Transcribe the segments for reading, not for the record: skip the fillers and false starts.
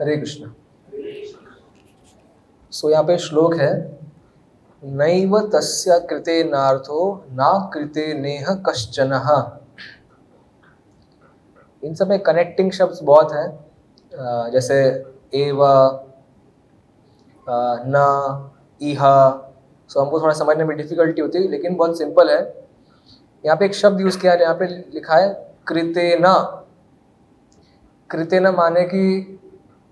हरे कृष्ण। सो यहाँ पे श्लोक है, नैव तस्य कृते नार्थो ना कृते नेह कश्चनः। इन सब में कनेक्टिंग शब्द बहुत हैं, जैसे एव, न, इह। सो हमको थोड़ा समझने में डिफिकल्टी होती है, लेकिन बहुत सिंपल है। यहाँ पे एक शब्द यूज किया है, यहाँ पे लिखा है कृतेन। कृतेन माने कि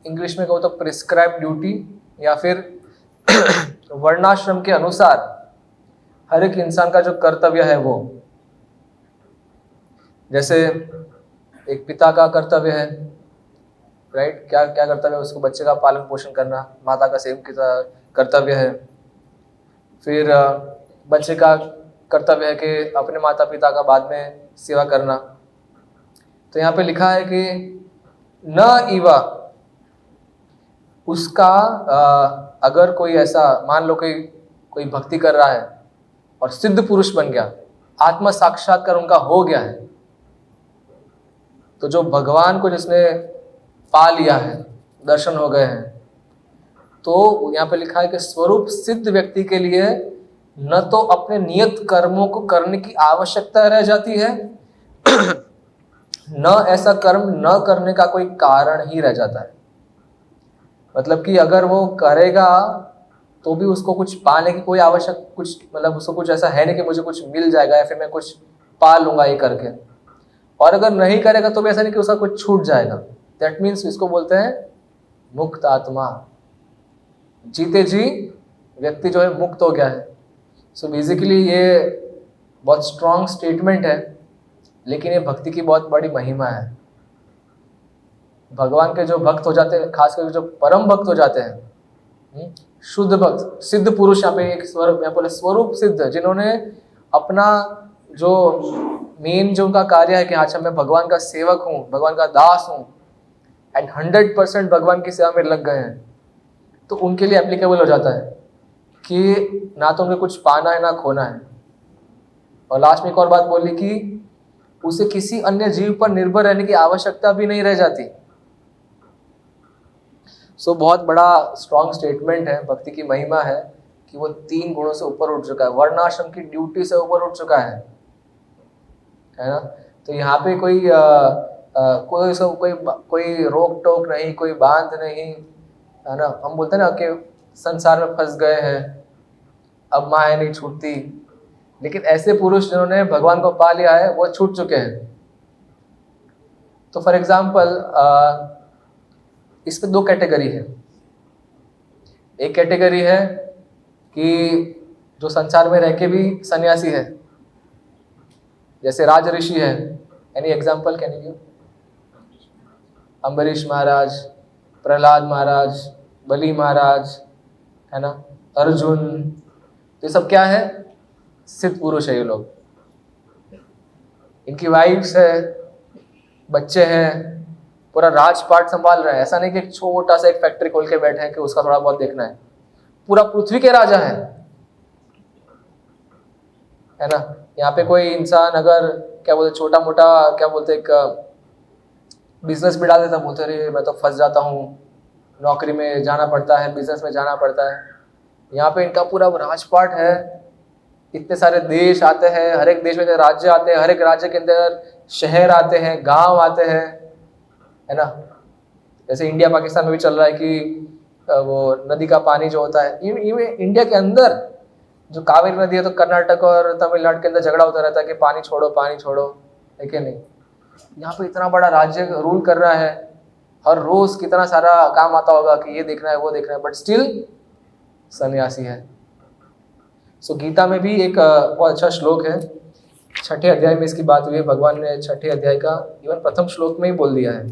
इंग्लिश में कहो तो प्रिस्क्राइब ड्यूटी, या फिर वर्णाश्रम के अनुसार हर एक इंसान का जो कर्तव्य है वो। जैसे एक पिता का कर्तव्य है, राइट, क्या क्या कर्तव्य है उसको, बच्चे का पालन पोषण करना, माता का सेवन की कर्तव्य है। फिर बच्चे का कर्तव्य है कि अपने माता पिता का बाद में सेवा करना। तो यहाँ पे लिखा है कि न इवा, उसका अगर कोई ऐसा, मान लो कोई भक्ति कर रहा है और सिद्ध पुरुष बन गया, आत्म साक्षात्कार उनका हो गया है, तो जो भगवान को जिसने पा लिया है, दर्शन हो गए हैं, तो यहाँ पे लिखा है कि स्वरूप सिद्ध व्यक्ति के लिए न तो अपने नियत कर्मों को करने की आवश्यकता रह जाती है, न ऐसा कर्म न करने का कोई कारण ही रह जाता है। मतलब कि अगर वो करेगा तो भी उसको कुछ पाने की कोई आवश्यक, कुछ मतलब उसको कुछ ऐसा है नहीं कि मुझे कुछ मिल जाएगा या फिर मैं कुछ पा लूंगा ये करके। और अगर नहीं करेगा तो भी ऐसा नहीं कि उसका कुछ छूट जाएगा। दैट मीन्स इसको बोलते हैं मुक्त आत्मा। जीते जी व्यक्ति जो है मुक्त हो गया है। सो बेसिकली ये बहुत स्ट्रॉन्ग स्टेटमेंट है, लेकिन ये भक्ति की बहुत बड़ी महिमा है। भगवान के जो भक्त हो जाते हैं, खास करके जो परम भक्त हो जाते हैं, शुद्ध भक्त, सिद्ध पुरुष, यहाँ पे एक स्वरूप, यहाँ बोले स्वरूप सिद्ध, जिन्होंने अपना जो मेन जो उनका कार्य है कि अच्छा मैं भगवान का सेवक हूँ, भगवान का दास हूँ, एंड 100% भगवान की सेवा में लग गए हैं, तो उनके लिए एप्लीकेबल हो जाता है कि ना तो उन्हें कुछ पाना है ना खोना है। और लास्ट में एक और बात बोली कि उसे किसी अन्य जीव पर निर्भर रहने की आवश्यकता भी नहीं रह जाती। सो बहुत बड़ा स्ट्रॉन्ग स्टेटमेंट है, भक्ति की महिमा है कि वो 3 गुणों से ऊपर उठ चुका है, वर्णाश्रम की ड्यूटी से ऊपर उठ चुका है ना। तो यहाँ पे कोई रोक टोक नहीं, कोई बांध नहीं, है ना। हम बोलते हैं ना कि संसार में फंस गए हैं, अब माया नहीं छूटती, लेकिन ऐसे पुरुष जिन्होंने भगवान को पा लिया है वो छूट चुके हैं। तो फॉर एग्जाम्पल इसमें 2 कैटेगरी है। एक कैटेगरी है कि जो संसार में रह के भी सन्यासी है, जैसे राज ऋषि है। Any example can you give? Ambarish Maharaj, Prahlad Maharaj, Bali Maharaj, है ना, अर्जुन। तो ये सब क्या है? सिद्ध पुरुष है ये लोग। इनकी वाइफ्स है, बच्चे हैं, पूरा राजपाट संभाल रहे हैं। ऐसा नहीं कि एक छोटा सा एक फैक्ट्री खोल के बैठे हैं कि उसका थोड़ा बहुत देखना है, पूरा पृथ्वी के राजा है ना। यहाँ पे कोई इंसान अगर क्या बोलते छोटा मोटा क्या बोलते एक बिजनेस भी डाल देता, बोलते अरे मैं तो फंस जाता हूँ, नौकरी में जाना पड़ता है, बिजनेस में जाना पड़ता है। यहाँ पे इनका पूरा राजपाट है, इतने सारे देश आते हैं, हर एक देश में राज्य आते हैं, हर एक राज्य के अंदर शहर आते हैं, गांव आते हैं, है ना। जैसे इंडिया पाकिस्तान में भी चल रहा है कि वो नदी का पानी जो होता है, इंडिया के अंदर जो कावेरी नदी है, तो कर्नाटक और तमिलनाडु के अंदर झगड़ा होता रहता है कि पानी छोड़ो पानी छोड़ो, है कि नहीं। यहाँ पे इतना बड़ा राज्य रूल कर रहा है, हर रोज कितना सारा काम आता होगा कि ये देखना है वो देखना है, बट स्टिल सन्यासी है। सो गीता में भी एक बहुत अच्छा श्लोक है, 6ठे अध्याय में इसकी बात हुई है। भगवान ने 6ठे अध्याय का इवन प्रथम श्लोक में ही बोल दिया है।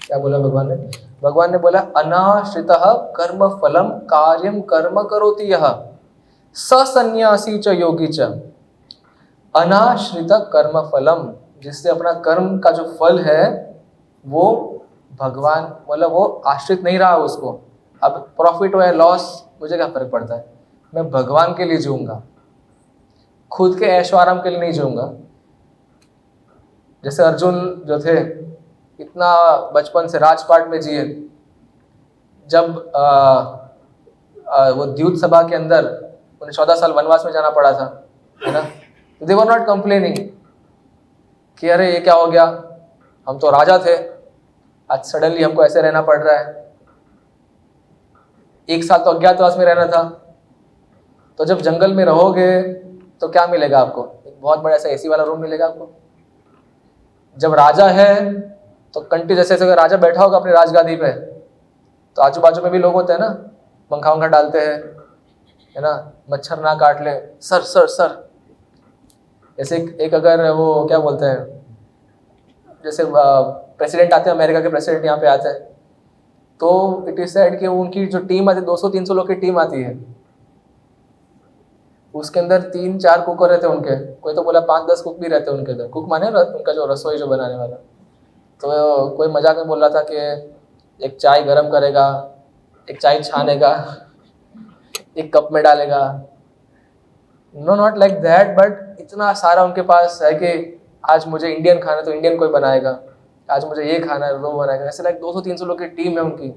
क्या बोला भगवान ने? भगवान ने बोला अनाश्रितः कर्म फलम कार्यम कर्म करोति यः स सन्यासी च योगी च। अनाश्रित कर्म फलम, जिससे अपना कर्म का जो फल है वो भगवान, मतलब वो आश्रित नहीं रहा उसको। अब प्रॉफिट हो या लॉस मुझे क्या फर्क पड़ता है, मैं भगवान के लिए जीऊंगा, खुद के ऐशो आराम के लिए नहीं जीऊंगा। जैसे अर्जुन जो थे इतना बचपन से राजपाट में जिए, जब वो द्यूत सभा के अंदर उन्हें 14 साल वनवास में जाना पड़ा था, है ना, तो दे वर नॉट कंप्लेनिंग कि अरे ये क्या हो गया, हम तो राजा थे, आज सडनली हमको ऐसे रहना पड़ रहा है। 1 साल तो अज्ञातवास में रहना था, तो जब जंगल में रहोगे तो क्या मिलेगा आपको? एक बहुत बड़ा ऐसा एसी वाला रूम मिलेगा आपको। जब राजा है तो कंट्री जैसे जैसे राजा बैठा होगा अपनी राजगादी पे, तो आजू बाजू में भी लोग होते हैं ना, पंखा वंखा डालते हैं, है ना, मच्छर ना काट ले, सर सर सर। जैसे एक अगर वो क्या बोलते हैं, जैसे प्रेसिडेंट आते हैं, अमेरिका के प्रेसिडेंट यहाँ पे आते हैं, तो इट इज सेड कि उनकी जो टीम आती है 200-300 लोग की टीम आती है, उसके अंदर 3-4 कुक रहते हैं उनके, कोई तो बोला 5-10 कुक भी रहते हैं उनके अंदर। कुक माने उनका जो रसोई जो बनाने वाला। तो कोई मजाक में बोल रहा था कि एक चाय गरम करेगा, एक चाय छानेगा, एक कप में डालेगा। No not like that, but इतना सारा उनके पास है कि आज मुझे इंडियन खाना है तो इंडियन कोई बनाएगा, आज मुझे ये खाना है वो बनाएगा। ऐसे लाइक 200-300 लोग की टीम है उनकी,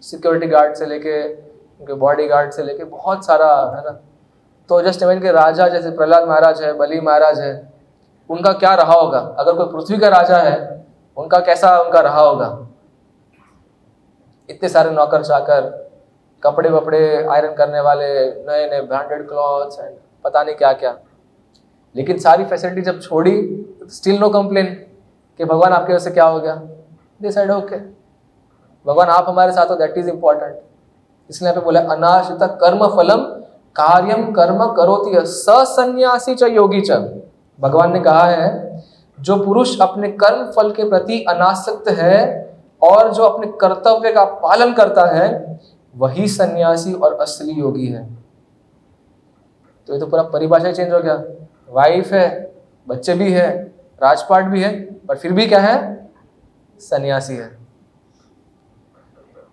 सिक्योरिटी गार्ड से लेके उनके बॉडी गार्ड से लेके बहुत सारा, है ना। तो जस्ट इमेजिन के राजा जैसे प्रहलाद महाराज है, बलि महाराज है, उनका क्या रहा होगा? अगर कोई पृथ्वी का राजा है, उनका कैसा उनका रहा होगा? इतने सारे नौकर चाकर, कपड़े वपड़े आयरन करने वाले, नए नए ब्रांडेड क्लॉथ्स एंड पता नहीं क्या क्या। लेकिन सारी फैसिलिटी जब छोड़ी, स्टिल नो कंप्लेन कि भगवान आपकी वजह से क्या हो गया। दे सेड ओके, भगवान आप हमारे साथ हो, दैट इज इंपॉर्टेंट। इसलिए यहाँ पे बोला अनाश्रित कर्म फलम कार्यम कर्म करोति सन्यासी च योगी च। भगवान ने कहा है जो पुरुष अपने कर्म फल के प्रति अनासक्त है और जो अपने कर्तव्य का पालन करता है, वही सन्यासी और असली योगी है। तो ये तो पूरा परिभाषा ही चेंज हो गया। वाइफ है, बच्चे भी है, राजपाट भी है, पर फिर भी क्या है? सन्यासी है।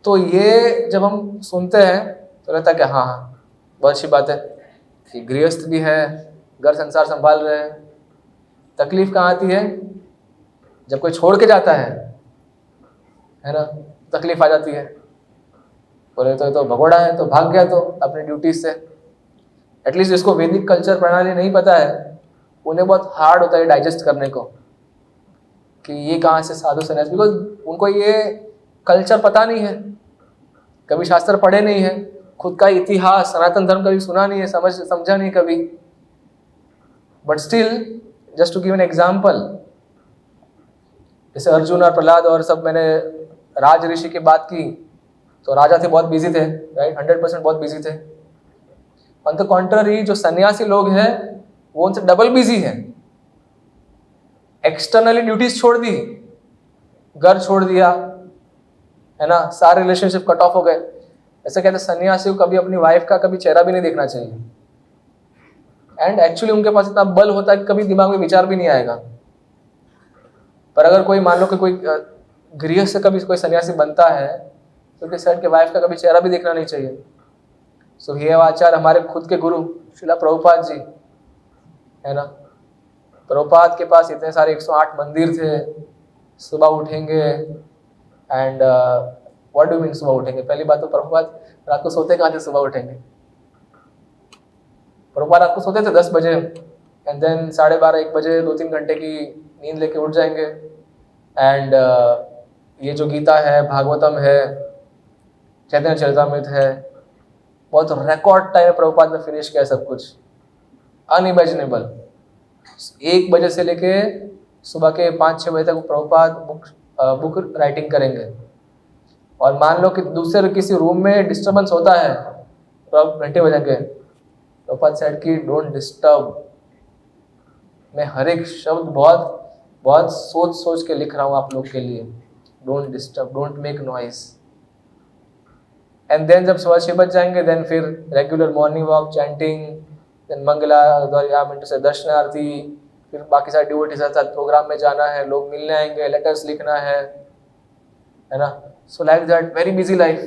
तो ये जब हम सुनते हैं तो लगता है कि हाँ हाँ बहुत अच्छी बात है कि गृहस्थ भी है, घर संसार संभाल रहे हैं। तकलीफ कहाँ आती है? जब कोई छोड़ के जाता है ना, तकलीफ आ जाती है। बोले तो भगोड़ा है, तो भाग गया तो अपने ड्यूटी से। एटलीस्ट जिसको वैदिक कल्चर प्रणाली नहीं पता है, उन्हें बहुत हार्ड होता है डाइजेस्ट करने को कि ये कहाँ से साधु सन्यासी, बिकॉज उनको ये कल्चर पता नहीं है, कभी शास्त्र पढ़े नहीं है, खुद का इतिहास सनातन धर्म कभी सुना नहीं है, समझा नहीं कभी। But still just to give an example, जैसे अर्जुन और प्रहलाद और सब, मैंने राज ऋषि की बात की तो राजा थे, बहुत बिजी थे, राइट, 100% बहुत बिजी थे। ऑन द कॉन्ट्ररी जो सन्यासी लोग हैं वो उनसे डबल बिजी है। एक्सटर्नली ड्यूटीज छोड़ दी, घर छोड़ दिया, है ना, सारे रिलेशनशिप कट ऑफ हो गए। ऐसे कहते सन्यासी को कभी अपनी वाइफ का कभी चेहरा भी नहीं देखना चाहिए। एंड एक्चुअली उनके पास इतना बल होता है कि कभी दिमाग में विचार भी नहीं आएगा। पर अगर कोई मान लो कि कोई गृह से कभी कोई सन्यासी बनता है तो उसके साइड के वाइफ का कभी चेहरा भी देखना नहीं चाहिए। सो हे आचार्य, हमारे खुद के गुरु श्रीला प्रभुपाद जी, है ना, प्रभुपाद के पास इतने सारे 108 मंदिर थे। सुबह उठेंगे एंड व्हाट डू मीन सुबह उठेंगे? पहली बात तो प्रभुपाद रात को सोते कहाँ थे? सुबह उठेंगे। प्रभुपाद रात को सोते थे 10 बजे एंड देन 12:30-1 बजे 2-3 घंटे की नींद लेके उठ जाएंगे। एंड ये जो गीता है, भागवतम है, चैतन्य चरितमृत है, बहुत रिकॉर्ड टाइम में प्रभुपाद ने फिनिश किया सब कुछ, अनइमेजिनेबल। 1 बजे से लेके सुबह के 5-6 बजे तक प्रभुपाद बुक राइटिंग करेंगे। और मान लो कि दूसरे किसी रूम में डिस्टर्बेंस होता है तो अब घंटे बजेंगे। प्रभुपाद सेड कि डोंट डिस्टर्ब। मैं हर एक शब्द बहुत बहुत सोच सोच के लिख रहा हूँ आप लोग के लिए। Don't disturb, don't make noise. And then जब 6:15 बज जाएंगे, देन फिर regular morning walk, chanting, then Mangala, से दर्शन आरती, फिर बाकी सारे डिवोटीज के साथ प्रोग्राम में जाना है, लोग मिलने आएंगे, लेटर्स लिखना है ना। So like that very busy life.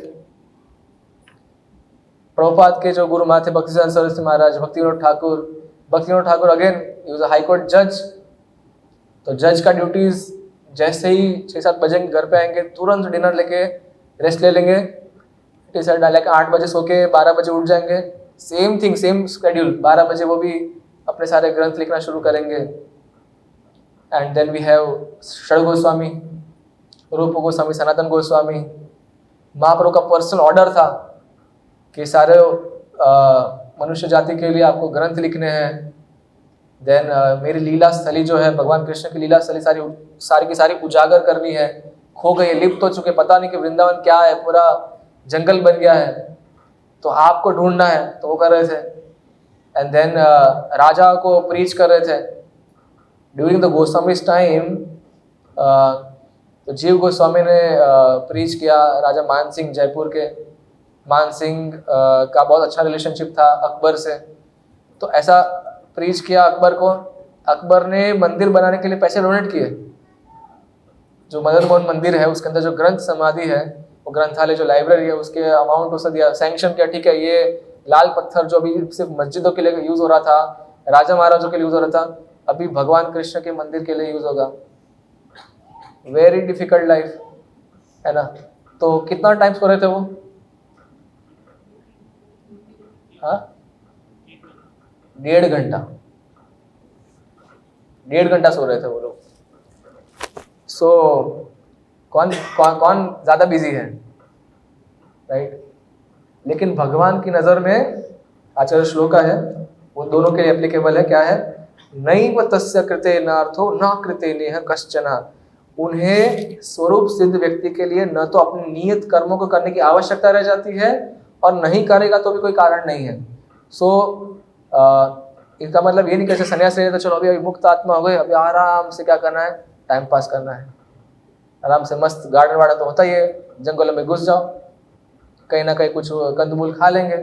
Prabhupada के जो गुरु माँ थे Bhaktisiddhanta Saraswati Maharaj, Bhaktivinoda Thakur again he was a high court जज। तो जज का ड्यूटीज जैसे ही 6-7 बजेंगे घर पे आएंगे, तुरंत डिनर लेके रेस्ट ले लेंगे, टी शर्ट डाल के 8 बजे सो के 12 बजे उठ जाएंगे, सेम थिंग सेम शेड्यूल, 12 बजे वो भी अपने सारे ग्रंथ लिखना शुरू करेंगे। एंड देन वी हैव षड गोस्वामी, रूप गोस्वामी, सनातन गोस्वामी। महाप्रभु का पर्सनल ऑर्डर था कि सारे मनुष्य जाति के लिए आपको ग्रंथ लिखने हैं। देन मेरी लीला स्थली जो है, भगवान कृष्ण की लीला स्थली सारी की सारी उजागर करनी है। खो गई, लिप्त हो चुके, पता नहीं कि वृंदावन क्या है, पूरा जंगल बन गया है, तो आपको ढूंढना है, तो वो कर रहे थे। एंड देन राजा को प्रीच कर रहे थे ड्यूरिंग द गोस्वामीज टाइम। तो जीव गोस्वामी ने प्रीच किया, राजा मान सिंह जयपुर के, मान सिंह का बहुत अच्छा रिलेशनशिप था अकबर से, तो ऐसा प्रीच किया अकबर को। अकबर ने मंदिर बनाने के लिए पैसे डोनेट किए। जो मदन मोहन मंदिर है उसके अंदर जो ग्रंथ समाधि है, वो ग्रंथालय जो लाइब्रेरी है, उसके अमाउंट उसने दिया, सैंक्शन किया, ठीक है ये लाल पत्थर जो अभी सिर्फ मस्जिदों के लिए यूज हो रहा था, राजा महाराजों के लिए यूज हो रहा था, अभी भगवान कृष्ण के मंदिर के लिए यूज होगा। वेरी डिफिकल्ट लाइफ है ना। तो कितना टाइम सो रहे थे वो? हाँ, 1.5 घंटा, 1.5 घंटा सो रहे थे वो लोग। सो कौन ज्यादा बिजी है, राइट? लेकिन भगवान की नजर में आचार्य श्लोका है, वो दोनों के लिए एप्लीकेबल है। क्या है? नैव तस्य कृते नार्थो न कृते नेह कश्चन। उन्हें स्वरूप सिद्ध व्यक्ति के लिए न तो अपने नियत कर्मों को करने की आवश्यकता रह जाती है, और नहीं करेगा तो भी कोई कारण नहीं है। सो इनका मतलब ये नहीं कैसे सन्यास ले तो चलो अभी मुक्त आत्मा हो गए, अभी आराम से क्या करना है, टाइम पास करना है, आराम से मस्त गार्डन वार्डन तो होता ही है, जंगलों में घुस जाओ, कहीं ना कहीं कुछ कंदमूल खा लेंगे,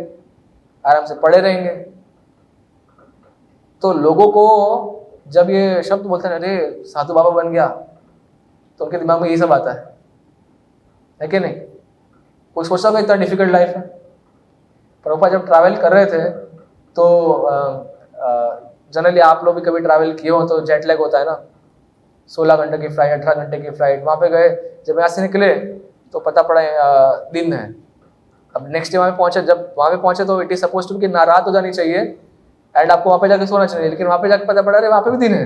आराम से पड़े रहेंगे। तो लोगों को जब ये शब्द बोलते हैं अरे साधु बाबा बन गया, तो उनके दिमाग में यही सब आता है कि नहीं? कोई सोचता होगा इतना डिफिकल्ट लाइफ है। प्रभुपाद जब ट्रैवल कर रहे थे तो जनरली आप लोग भी कभी ट्रैवल किए हो तो जेट लैग होता है ना, 16 घंटे की फ्लाइट, 18 घंटे की फ्लाइट। वहाँ पे गए, जब यहाँ से निकले तो पता पड़ा दिन है। अब नेक्स्ट डे वहाँ पे पहुंचे, जब वहाँ पे पहुंचे तो इट इज सपोज टू कि ना रात हो जानी चाहिए एंड आपको वहाँ पे जाके सोना चाहिए, लेकिन वहाँ पे जाके पता पड़ा अरे वहाँ पे भी दिन है।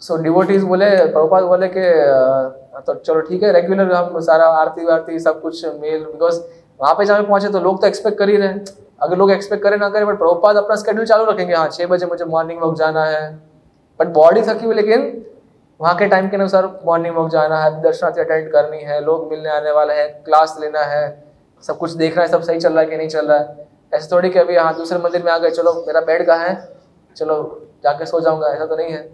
सो डिवोटीज बोले, प्रभुपाद बोले कि तो चलो ठीक है, रेगुलर हम सारा आरती वारती सब कुछ मेल, बिकॉज वहाँ पे जहाँ पहुंचे तो लोग तो एक्सपेक्ट कर ही रहे हैं। अगर लोग एक्सपेक्ट करें ना करें, बट प्रभुपाद अपना स्केड्यूल चालू रखेंगे, हाँ 6 बजे मुझे मॉर्निंग वॉक जाना है, बट बॉडी थकी हुई, लेकिन वहाँ के टाइम के अनुसार मॉर्निंग वॉक जाना है, दर्शनार्थी अटेंड करनी है, लोग मिलने आने वाले हैं, क्लास लेना है, सब कुछ देखना है सब सही चल रहा है कि नहीं चल रहा है। ऐसे थोड़ी कि अभी हाँ दूसरे मंदिर में आ गए, चलो मेरा बेड कहाँ है, चलो जाके सो जाऊंगा, ऐसा तो नहीं है।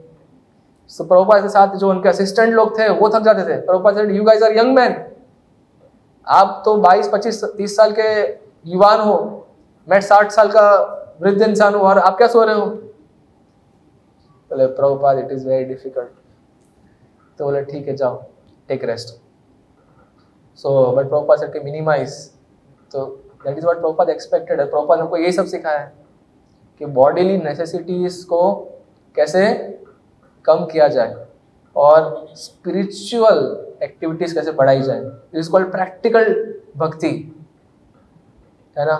सो प्रभुपाद के साथ जो उनके असिस्टेंट लोग थे वो थक जाते थे। Prabhupada said you guys are young man, आप तो 22, 25, 30 साल के युवान हो, मैं 60 साल का वृद्ध इंसान हूँ, और आप क्या सो रहे हो? बोले Prabhupada it is very difficult. तो बोले ठीक है जाओ take rest. So but Prabhupada said कि मिनिमाइज। तो that is what Prabhupada expected है। प्रभुपाद हमको यही सब सिखाया है कि बॉडीली नेसेसिटीज को कैसे कम किया जाए और स्पिरिचुअल एक्टिविटीज कैसे बढ़ाई जाए। इट इज कॉल्ड प्रैक्टिकल भक्ति, है ना।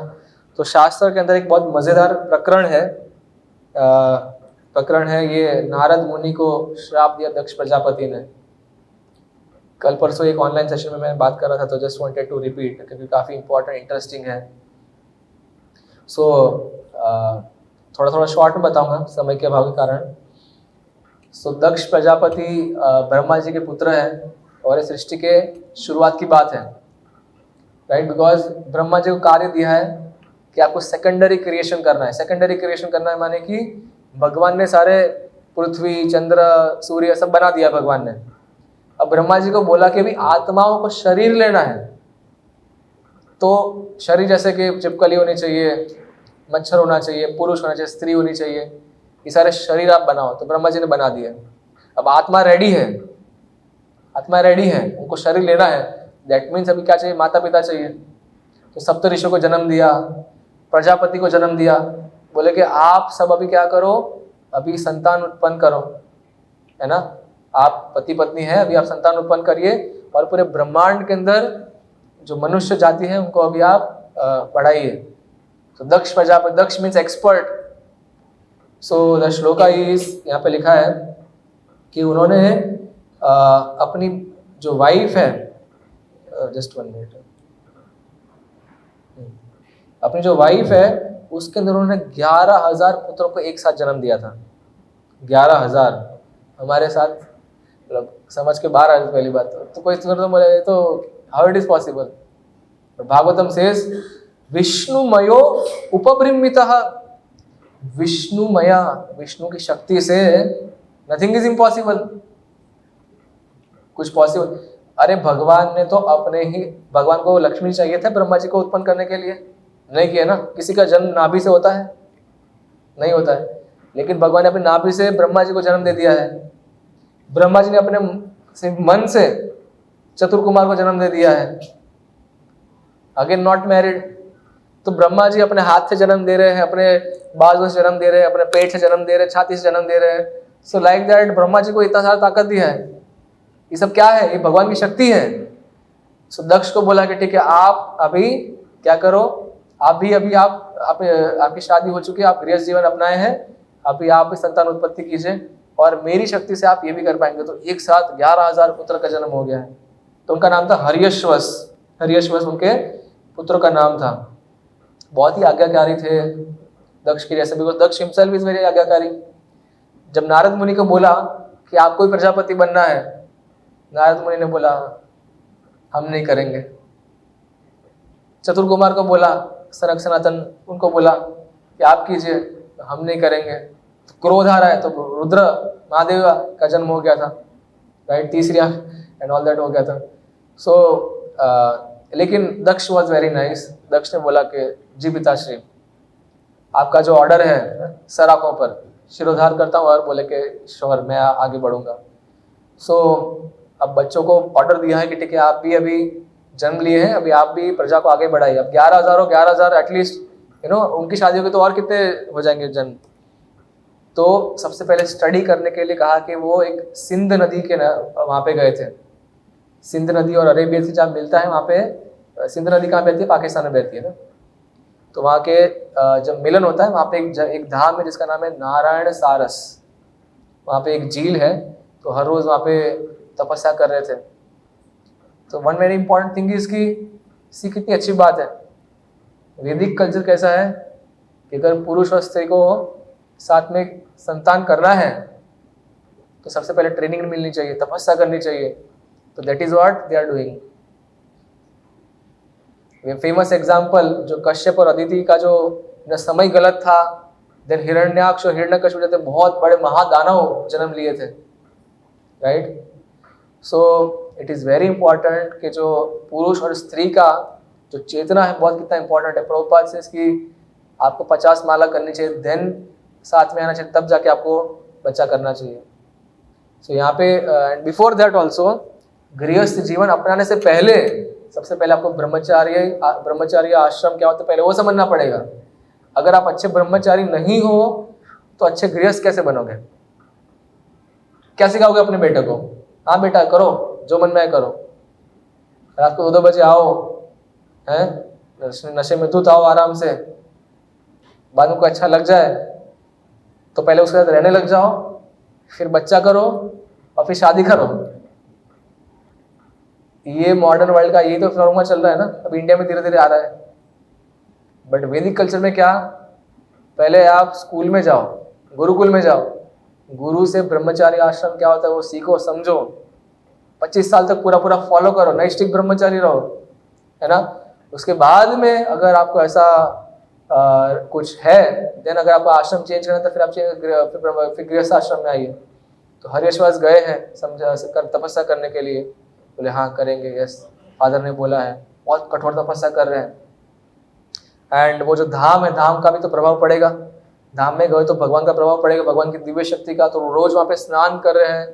तो शास्त्र के अंदर एक बहुत मजेदार प्रकरण है ये, नारद मुनि को श्राप दिया दक्ष प्रजापति ने। कल परसों एक ऑनलाइन सेशन में मैं बात कर रहा था, तो जस्ट वांटेड टू रिपीट क्योंकि काफ़ी इंपॉर्टेंट इंटरेस्टिंग है। सो थोड़ा थोड़ा शॉर्ट में बताऊंगा समय के अभाव के कारण। सो दक्ष प्रजापति ब्रह्मा जी के पुत्र हैं और इस सृष्टि के शुरुआत की बात है, राइट। बिकॉज ब्रह्मा जी को कार्य दिया है कि आपको सेकेंडरी क्रिएशन करना है। सेकेंडरी क्रिएशन करना है माने कि भगवान ने सारे पृथ्वी, चंद्र, सूर्य सब बना दिया भगवान ने। अब ब्रह्मा जी को बोला कि अभी आत्माओं को शरीर लेना है, तो शरीर जैसे कि चिपकली होनी चाहिए, मच्छर होना चाहिए, पुरुष होना चाहिए, स्त्री होनी चाहिए, ये सारे शरीर आप बनाओ। तो ब्रह्मा जी ने बना दिया। अब आत्मा रेडी है, आत्मा रेडी है, उनको शरीर लेना है। दैट मीन्स अभी क्या चाहिए, माता पिता चाहिए। तो सप्तऋषियों को जन्म दिया, प्रजापति को जन्म दिया, बोले कि आप सब अभी क्या करो, अभी संतान उत्पन्न करो। है ना। आप पति पत्नी हैं, अभी आप संतान उत्पन्न करिए और पूरे ब्रह्मांड के अंदर जो मनुष्य जाति है उनको अभी आप बढ़ाइए। तो Daksha Prajapati, Daksha means expert. So the shloka is, यहाँ पे लिखा है कि उन्होंने अपनी जो वाइफ है, जस्ट 1 मिनट, अपनी जो वाइफ है उसके अंदर उन्होंने 11,000 पुत्रों को एक साथ जन्म दिया था। 11,000 हमारे साथ मतलब समझ के बाहर आ रही पहली बात। तो कोई तो बोले तो how it is possible. Bhagavatam says विष्णुमयो उपब्रह्मितः, विष्णुमया, विष्णु की शक्ति से नथिंग इज इम्पॉसिबल, कुछ पॉसिबल। अरे भगवान ने तो अपने ही, भगवान को लक्ष्मी चाहिए था ब्रह्मा जी को उत्पन्न करने के लिए, नहीं किया ना। किसी का जन्म नाभि से होता है? नहीं होता है। लेकिन भगवान ने अपने नाभि से ब्रह्मा जी को जन्म दे दिया है। ब्रह्मा जी ने अपने मन से चतुर्कुमार को जन्म दे दिया है, अगेन नॉट मैरिड। तो ब्रह्मा जी अपने हाथ से जन्म दे रहे हैं, अपने बाजू से जन्म दे रहे हैं, अपने पेट से जन्म दे रहे हैं, छाती से जन्म दे रहे हैं। सो लाइक दैट ब्रह्मा जी को इतना सारा ताकत दिया है। ये सब क्या है? ये भगवान की शक्ति है। सो दक्ष को बोला कि ठीक है, आप अभी क्या करो, आप भी अभी आपकी शादी हो चुकी है, आप गृहस्थ जीवन अपनाए हैं, अभी आप भी संतान उत्पत्ति कीजिए और मेरी शक्ति से आप ये भी कर पाएंगे। तो एक साथ 11,000 पुत्र का जन्म हो गया है। तो उनका नाम था हर्यश्वस। हर्यश्वस उनके पुत्र का नाम था। बहुत ही आज्ञाकारी थे दक्ष के जैसे, because Daksha himself is very आज्ञाकारी। जब नारद मुनि को बोला कि आपको ही प्रजापति बनना है, नारद मुनि ने बोला हम नहीं करेंगे। चतुर्कुमार को बोला, सनक सनातन उनको बोला कि आप कीजिए, तो हम नहीं करेंगे। तो क्रोध आ रहा है, तो रुद्र महादेव का जन्म हो गया था, राइट, तीसरी आंख एंड ऑल दैट हो गया था। सो लेकिन दक्ष वॉज वेरी नाइस। दक्ष ने बोला कि जी पिताश्री, आपका जो ऑर्डर है सर आंखों पर शिरोधार करता हूँ, और बोले कि श्योर मैं आगे बढ़ूंगा। सो अब बच्चों को ऑर्डर दिया है कि ठीक है, आप भी अभी जन्म लिए हैं, अभी आप भी प्रजा को आगे बढ़ाइए। अब 11,000 एटलीस्ट उनकी शादी होगी तो और कितने हो जाएंगे जन्म। तो सबसे पहले स्टडी करने के लिए कहा कि वो एक सिंध नदी के वहाँ पे गए थे। सिंध नदी और अरेबिया से जहाँ मिलता है, वहाँ पे सिंध नदी कहाँ बहती है? पाकिस्तान में बहती है ना। तो वहाँ के जब मिलन होता है वहाँ पे एक धाम है जिसका नाम है नारायण सारस। वहाँ पे एक झील है, तो हर रोज वहाँ पे तपस्या कर रहे थे। तो one very important thing is कि कितनी अच्छी बात है, वैदिक कल्चर कैसा है कि अगर पुरुष और स्त्री को साथ में संतान करना है तो सबसे पहले ट्रेनिंग मिलनी चाहिए, तपस्या करनी चाहिए। तो that is what they are doing. Famous example जो कश्यप और अदिति का जो समय गलत था, देन हिरण्याक्ष और हिरण्यकशिपु जैसे बहुत बड़े महादानव जन्म लिए थे, right. So it is very important कि जो पुरुष और स्त्री का जो चेतना है बहुत कितना इंपॉर्टेंट है। प्रभुपाद से इसकी आपको 50 माला करनी चाहिए, देन साथ में आना चाहिए, तब जाके आपको बच्चा करना चाहिए। सो यहाँ पे एंड बिफोर दैट ऑल्सो गृहस्थ जीवन अपनाने से पहले सबसे पहले आपको ब्रह्मचार्य आश्रम क्या होता है पहले वो समझना पड़ेगा। अगर आप अच्छे ब्रह्मचारी नहीं हो तो अच्छे गृहस्थ कैसे बनोगे? क्या सिखाओगे अपने बेटे को? हाँ बेटा करो जो मन में है करो, रात को 2 बजे आओ, हैं नशे में धुत आओ आराम से, बाद में को अच्छा लग जाए तो पहले उसके साथ रहने लग जाओ, फिर बच्चा करो और फिर शादी करो। ये मॉडर्न वर्ल्ड का यही तो फॉर्मूला चल रहा है ना, अब इंडिया में धीरे धीरे आ रहा है। बट वैदिक कल्चर में क्या, पहले आप स्कूल में जाओ, गुरुकुल में जाओ, गुरु से ब्रह्मचारी आश्रम क्या होता है वो सीखो समझो, 25 साल तक पूरा पूरा फॉलो करो, नैष्ठिक ब्रह्मचारी रहो, है ना। उसके बाद में अगर आपको ऐसा कुछ है देन अगर आपको आश्रम चेंज करना तो फिर आप फिर गृहस्थ आश्रम में आइए। तो हर्यश्वास गए हैं तपस्या करने के लिए, बोले हाँ करेंगे, यस फादर ने बोला है, बहुत कठोर तपस्या कर रहे हैं। एंड वो जो धाम है धाम का भी तो प्रभाव पड़ेगा, धाम में गए तो भगवान का प्रभाव पड़ेगा, भगवान की दिव्य शक्ति का। तो रोज वहाँ पे स्नान कर रहे हैं,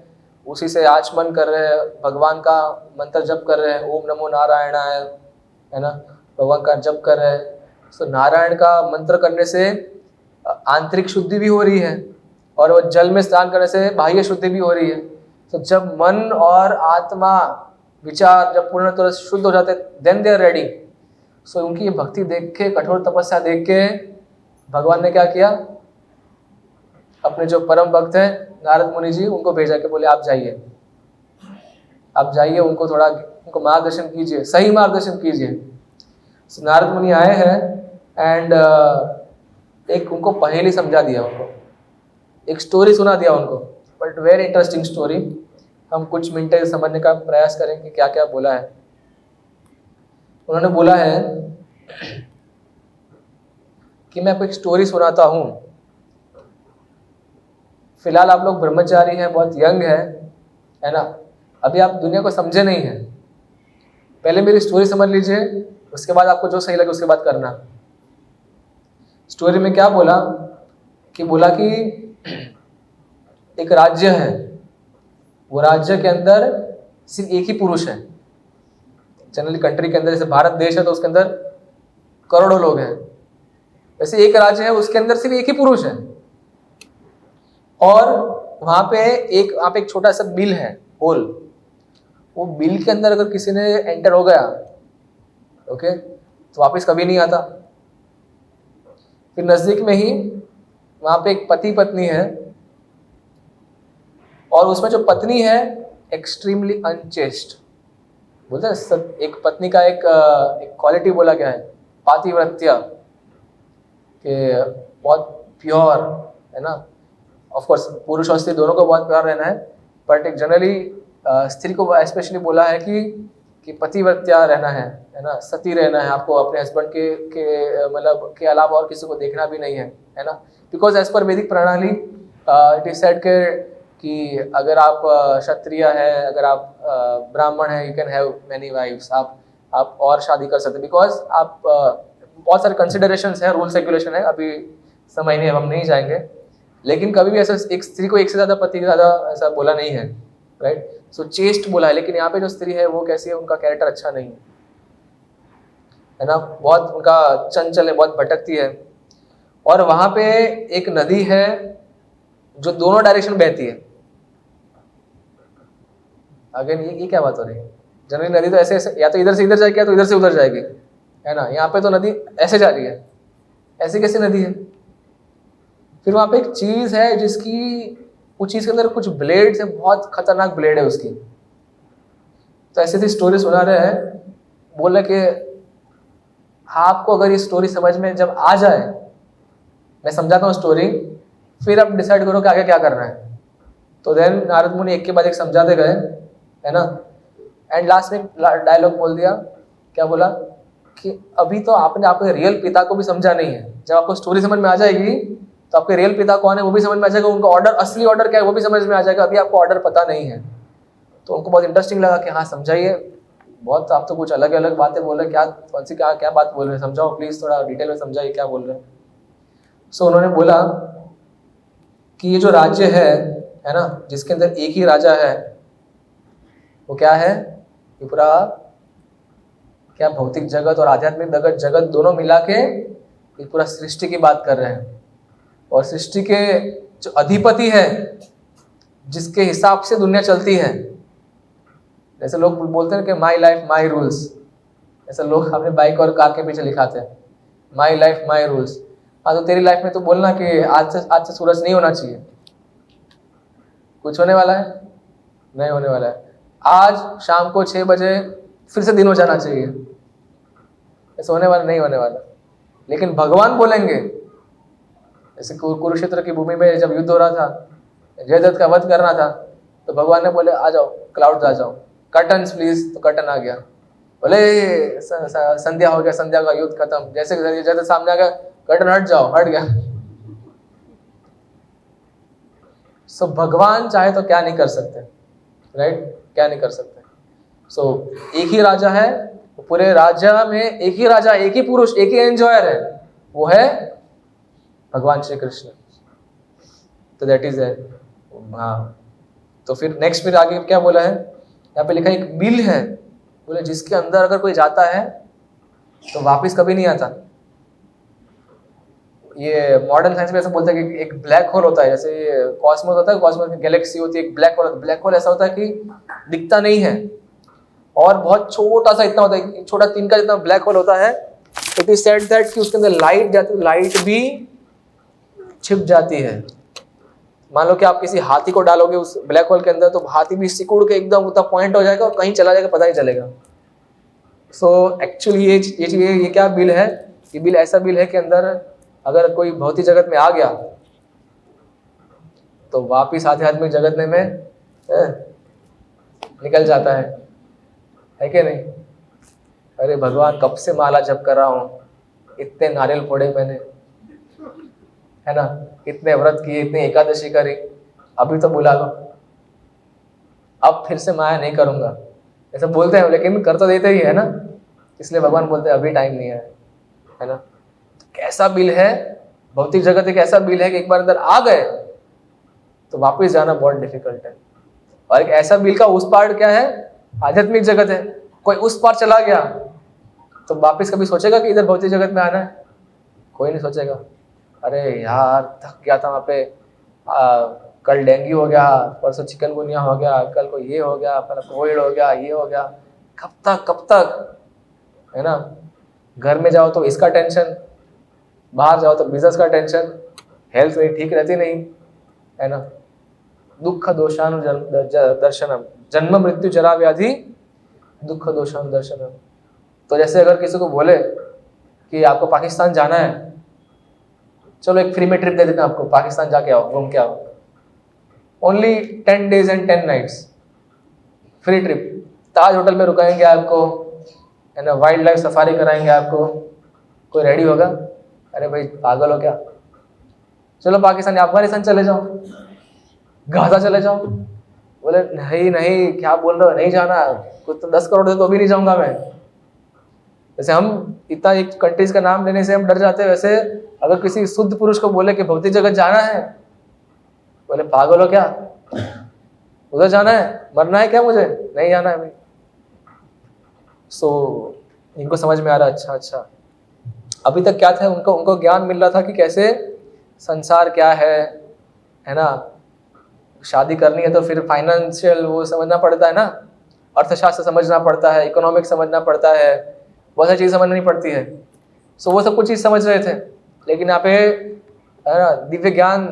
उसी से आचमन कर रहे हैं, भगवान का मंत्र जप कर रहे हैं, ओम नमो नारायणाय, है ना, भगवान का जप कर रहे हैं। तो नारायण का मंत्र करने से आंतरिक शुद्धि भी हो रही है और वो जल में स्नान करने से बाह्य शुद्धि भी हो रही है। तो जब मन और आत्मा विचार जब पूर्ण तरह से शुद्ध हो जाते देन दे आर रेडी। सो उनकी ये भक्ति देख के, कठोर तपस्या देख के भगवान ने क्या किया, अपने जो परम भक्त हैं नारद मुनि जी, उनको भेजा के बोले आप जाइए, आप जाइए, उनको थोड़ा उनको मार्गदर्शन कीजिए, सही मार्गदर्शन कीजिए। so, नारद मुनि आए हैं एंड एक उनको पहेली समझा दिया, उनको एक स्टोरी सुना दिया उनको, बट वेरी इंटरेस्टिंग स्टोरी। हम कुछ मिनट समझने का प्रयास करें कि क्या क्या बोला है। उन्होंने बोला है कि मैं आपको एक स्टोरी सुनाता हूँ। फिलहाल आप लोग ब्रह्मचारी हैं, बहुत यंग है ना, अभी आप दुनिया को समझे नहीं हैं। पहले मेरी स्टोरी समझ लीजिए, उसके बाद आपको जो सही लगे उसके बाद करना। स्टोरी में क्या बोला कि एक राज्य है, वो राज्य के अंदर सिर्फ एक ही पुरुष है। जनरली कंट्री के अंदर, जैसे भारत देश है तो उसके अंदर करोड़ों लोग हैं, वैसे एक राज्य है उसके अंदर सिर्फ एक ही पुरुष है। और वहां पे एक छोटा सा बिल है, होल। वो बिल के अंदर अगर किसी ने एंटर हो गया, ओके, तो वापस कभी नहीं आता। फिर नजदीक में ही वहां पे एक पति पत्नी है, और उसमें जो पत्नी है एक्सट्रीमली अनचेस्ट। बोलते हैं एक पत्नी का एक क्वालिटी बोला गया है, पातिव्रत्य, के बहुत प्योर है ना। ऑफ कोर्स पुरुष और स्त्री दोनों को बहुत प्यार रहना है, बट एक जनरली स्त्री को स्पेशली बोला है कि पतिव्रत्या रहना है ना, सती रहना है। आपको अपने हस्बैंड के मतलब के अलावा और किसी को देखना भी नहीं है ना। बिकॉज एज पर वैदिक प्रणाली इट इज सेड कि अगर आप क्षत्रिय है, अगर आप ब्राह्मण है, you can have many wives, आप और शादी कर सकते, बिकॉज आप बहुत सारे कंसिडरेशंस है, रूल्स रेगुलेशन है, अभी समय नहीं, हम नहीं जाएंगे। लेकिन कभी भी ऐसा एक स्त्री को एक से ज़्यादा पति ज़्यादा ऐसा बोला नहीं है, राइट। सो चेस्ट बोला है, लेकिन यहाँ पे जो स्त्री है वो कैसी है, उनका कैरेक्टर अच्छा नहीं है ना, बहुत उनका चंचल है, बहुत भटकती है। और वहाँ पे एक नदी है जो दोनों डायरेक्शन बहती है। अगेन ये क्या बात हो रही है, जनरली नदी तो ऐसे या तो इधर से इधर जाएगी या तो इधर से उधर जाएगी, है ना। यहाँ पे तो नदी ऐसे जा रही है, ऐसी कैसी नदी है। फिर वहाँ पे एक चीज़ है जिसकी, उस चीज़ के अंदर कुछ ब्लेड्स है, बहुत खतरनाक ब्लेड है उसकी। तो ऐसी थी स्टोरी सुना रहे हैं, बोला कि आपको अगर ये स्टोरी समझ में जब आ जाए, मैं समझाता हूँ स्टोरी, फिर आप डिसाइड करो कि आगे क्या करना है। तो देन नारद मुनि एक के बाद एक समझाते गए, है ना। एंड लास्ट में डायलॉग बोल दिया, क्या बोला कि अभी तो आपने आपके रियल पिता को भी समझा नहीं है। जब आपको स्टोरी समझ में आ जाएगी तो आपके रियल पिता कौन है वो भी समझ में आ जाएगा, उनका ऑर्डर, असली ऑर्डर क्या है वो भी समझ में आ जाएगा। अभी आपको ऑर्डर पता नहीं है। तो उनको बहुत इंटरेस्टिंग लगा कि हाँ समझाइए, बहुत आप तो कुछ अलग अलग बातें बोल रहे हैं, क्या कौन सी क्या बात बोल रहे हैं, समझाओ प्लीज़, थोड़ा डिटेल में समझाइए क्या बोल रहे हैं। सो उन्होंने बोला कि ये जो राज्य है ना, जिसके अंदर एक ही राजा है, वो क्या है, ये पूरा क्या भौतिक जगत और आध्यात्मिक जगत दोनों मिला के ये पूरा सृष्टि की बात कर रहे हैं। और सृष्टि के जो अधिपति है, जिसके हिसाब से दुनिया चलती है, जैसे लोग बोलते हैं कि माई लाइफ माई रूल्स, ऐसा लोग अपने बाइक और कार के पीछे लिखाते हैं, माई लाइफ माई रूल्स। हाँ, तो तेरी लाइफ में तो बोलना कि आज से सूरज नहीं होना चाहिए। कुछ होने वाला है? नहीं होने वाला है। आज शाम को 6 बजे फिर से दिन हो जाना चाहिए, ऐसा होने वाला नहीं होने वाला। लेकिन भगवान बोलेंगे, जैसे कुरुक्षेत्र की भूमि में जब युद्ध हो रहा था, जयद्रथ का वध करना था, तो भगवान ने बोले आ जाओ क्लाउड्स आ जाओ, कर्टन्स प्लीज, तो कर्टन आ गया। बोले संध्या हो गया, संध्या का युद्ध खत्म, जैसे जयद्रथ सामने आ गया, कर्टन हट जाओ, हट गया। सो भगवान चाहे तो क्या नहीं कर सकते, राइट, क्या नहीं कर सकते। सो एक ही राजा है, पूरे राज्य में एक ही राजा, एक ही पुरुष, एक ही एंजॉयर है, वो है भगवान श्री कृष्ण। तो दैट इज है। हाँ, तो फिर नेक्स्ट फिर आगे क्या बोला है, यहाँ पे लिखा है एक बिल है, बोले जिसके अंदर अगर कोई जाता है तो वापस कभी नहीं आता। ये मॉडर्न साइंस में ऐसा बोलते हैं कि एक ब्लैक होल होता है, जैसे कॉस्मोस होता है, कॉस्मोस में गैलेक्सी होती है, एक ब्लैक होल। ब्लैक होल ऐसा होता है कि दिखता नहीं है और बहुत छोटा सा इतना होता है, छोटा तिनका जितना ब्लैक होल होता है। इट इज सेड दैट कि उसके अंदर लाइट जाती है, लाइट भी छिप जाती है। मान लो कि आप किसी हाथी को डालोगे उस ब्लैक होल के अंदर, तो हाथी भी सिकुड़ के एकदम उतना पॉइंट हो जाएगा और कहीं चला जाएगा, पता नहीं चलेगा। सो एक्चुअली ये क्या बिल है? ये बिल ऐसा बिल है कि अंदर अगर कोई भौतिक जगत में आ गया तो वापिस आध्यात्मिक जगत में निकल जाता है कि नहीं? अरे भगवान, कब से माला जप कर रहा हूँ, इतने नारियल फोड़े मैंने, है ना, इतने व्रत किए, इतने एकादशी करी, अभी तो बुला लो, अब फिर से माया नहीं करूंगा, ऐसा बोलते हैं, लेकिन कर तो देते ही है ना। इसलिए भगवान बोलते हैं अभी टाइम नहीं है ना। कैसा बिल है, भौतिक जगत एक ऐसा बिल है कि एक बार अंदर आ गए तो वापस जाना बहुत डिफिकल्ट है। और एक ऐसा बिल का उस पार क्या है? आध्यात्मिक जगत है। कोई उस पार चला गया तो वापस कभी सोचेगा कि इधर भौतिक जगत में आना है? कोई नहीं सोचेगा। अरे यार, थक गया था वहाँ पे, कल डेंगू हो गया, परसों चिकनगुनिया हो गया, कल को ये हो गया, फिर कोविड हो गया, ये हो गया, कब तक, है ना। घर में जाओ तो इसका टेंशन, बाहर जाओ तो बिजनेस का टेंशन, हेल्थ में ठीक रहती नहीं, है ना। दुख दोषानु दर्शनम, जन्म मृत्यु जरा व्याधि दुख दोषानु दर्शनम। तो जैसे अगर किसी को बोले कि आपको पाकिस्तान जाना है, चलो एक फ्री में ट्रिप दे देते हैं आपको, पाकिस्तान जाके आओ, घूम के आओ, only 10 days and 10 nights free trip, Taj hotel में रुकाएंगे आपको, है ना, वाइल्ड लाइफ सफारी कराएंगे आपको। कोई रेडी होगा? अरे भाई पागल हो क्या, चलो पाकिस्तान, अफगानिस्तान चले जाओ, गाजा चले जाओ। बोले नहीं, क्या बोल रहे हो, नहीं जाना, कुछ तो 10 करोड़ दे तो भी नहीं जाऊंगा मैं। जैसे हम इतना एक कंट्रीज का नाम लेने से हम डर जाते हैं, वैसे अगर किसी शुद्ध पुरुष को बोले कि भौतिक जगत जाना है, बोले पागल हो क्या, उधर जाना है, मरना है क्या मुझे, नहीं जाना है भाई। सो इनको समझ में आ रहा, अच्छा अभी तक क्या था, उनको ज्ञान मिल रहा था कि कैसे संसार क्या है ना। शादी करनी है तो फिर फाइनेंशियल वो समझना पड़ता है ना, अर्थशास्त्र समझना पड़ता है, इकोनॉमिक्स समझना पड़ता है, बहुत सारी चीज़ समझनी पड़ती है। सो वो सब कुछ चीज़ समझ रहे थे, लेकिन यहाँ पे है ना दिव्य ज्ञान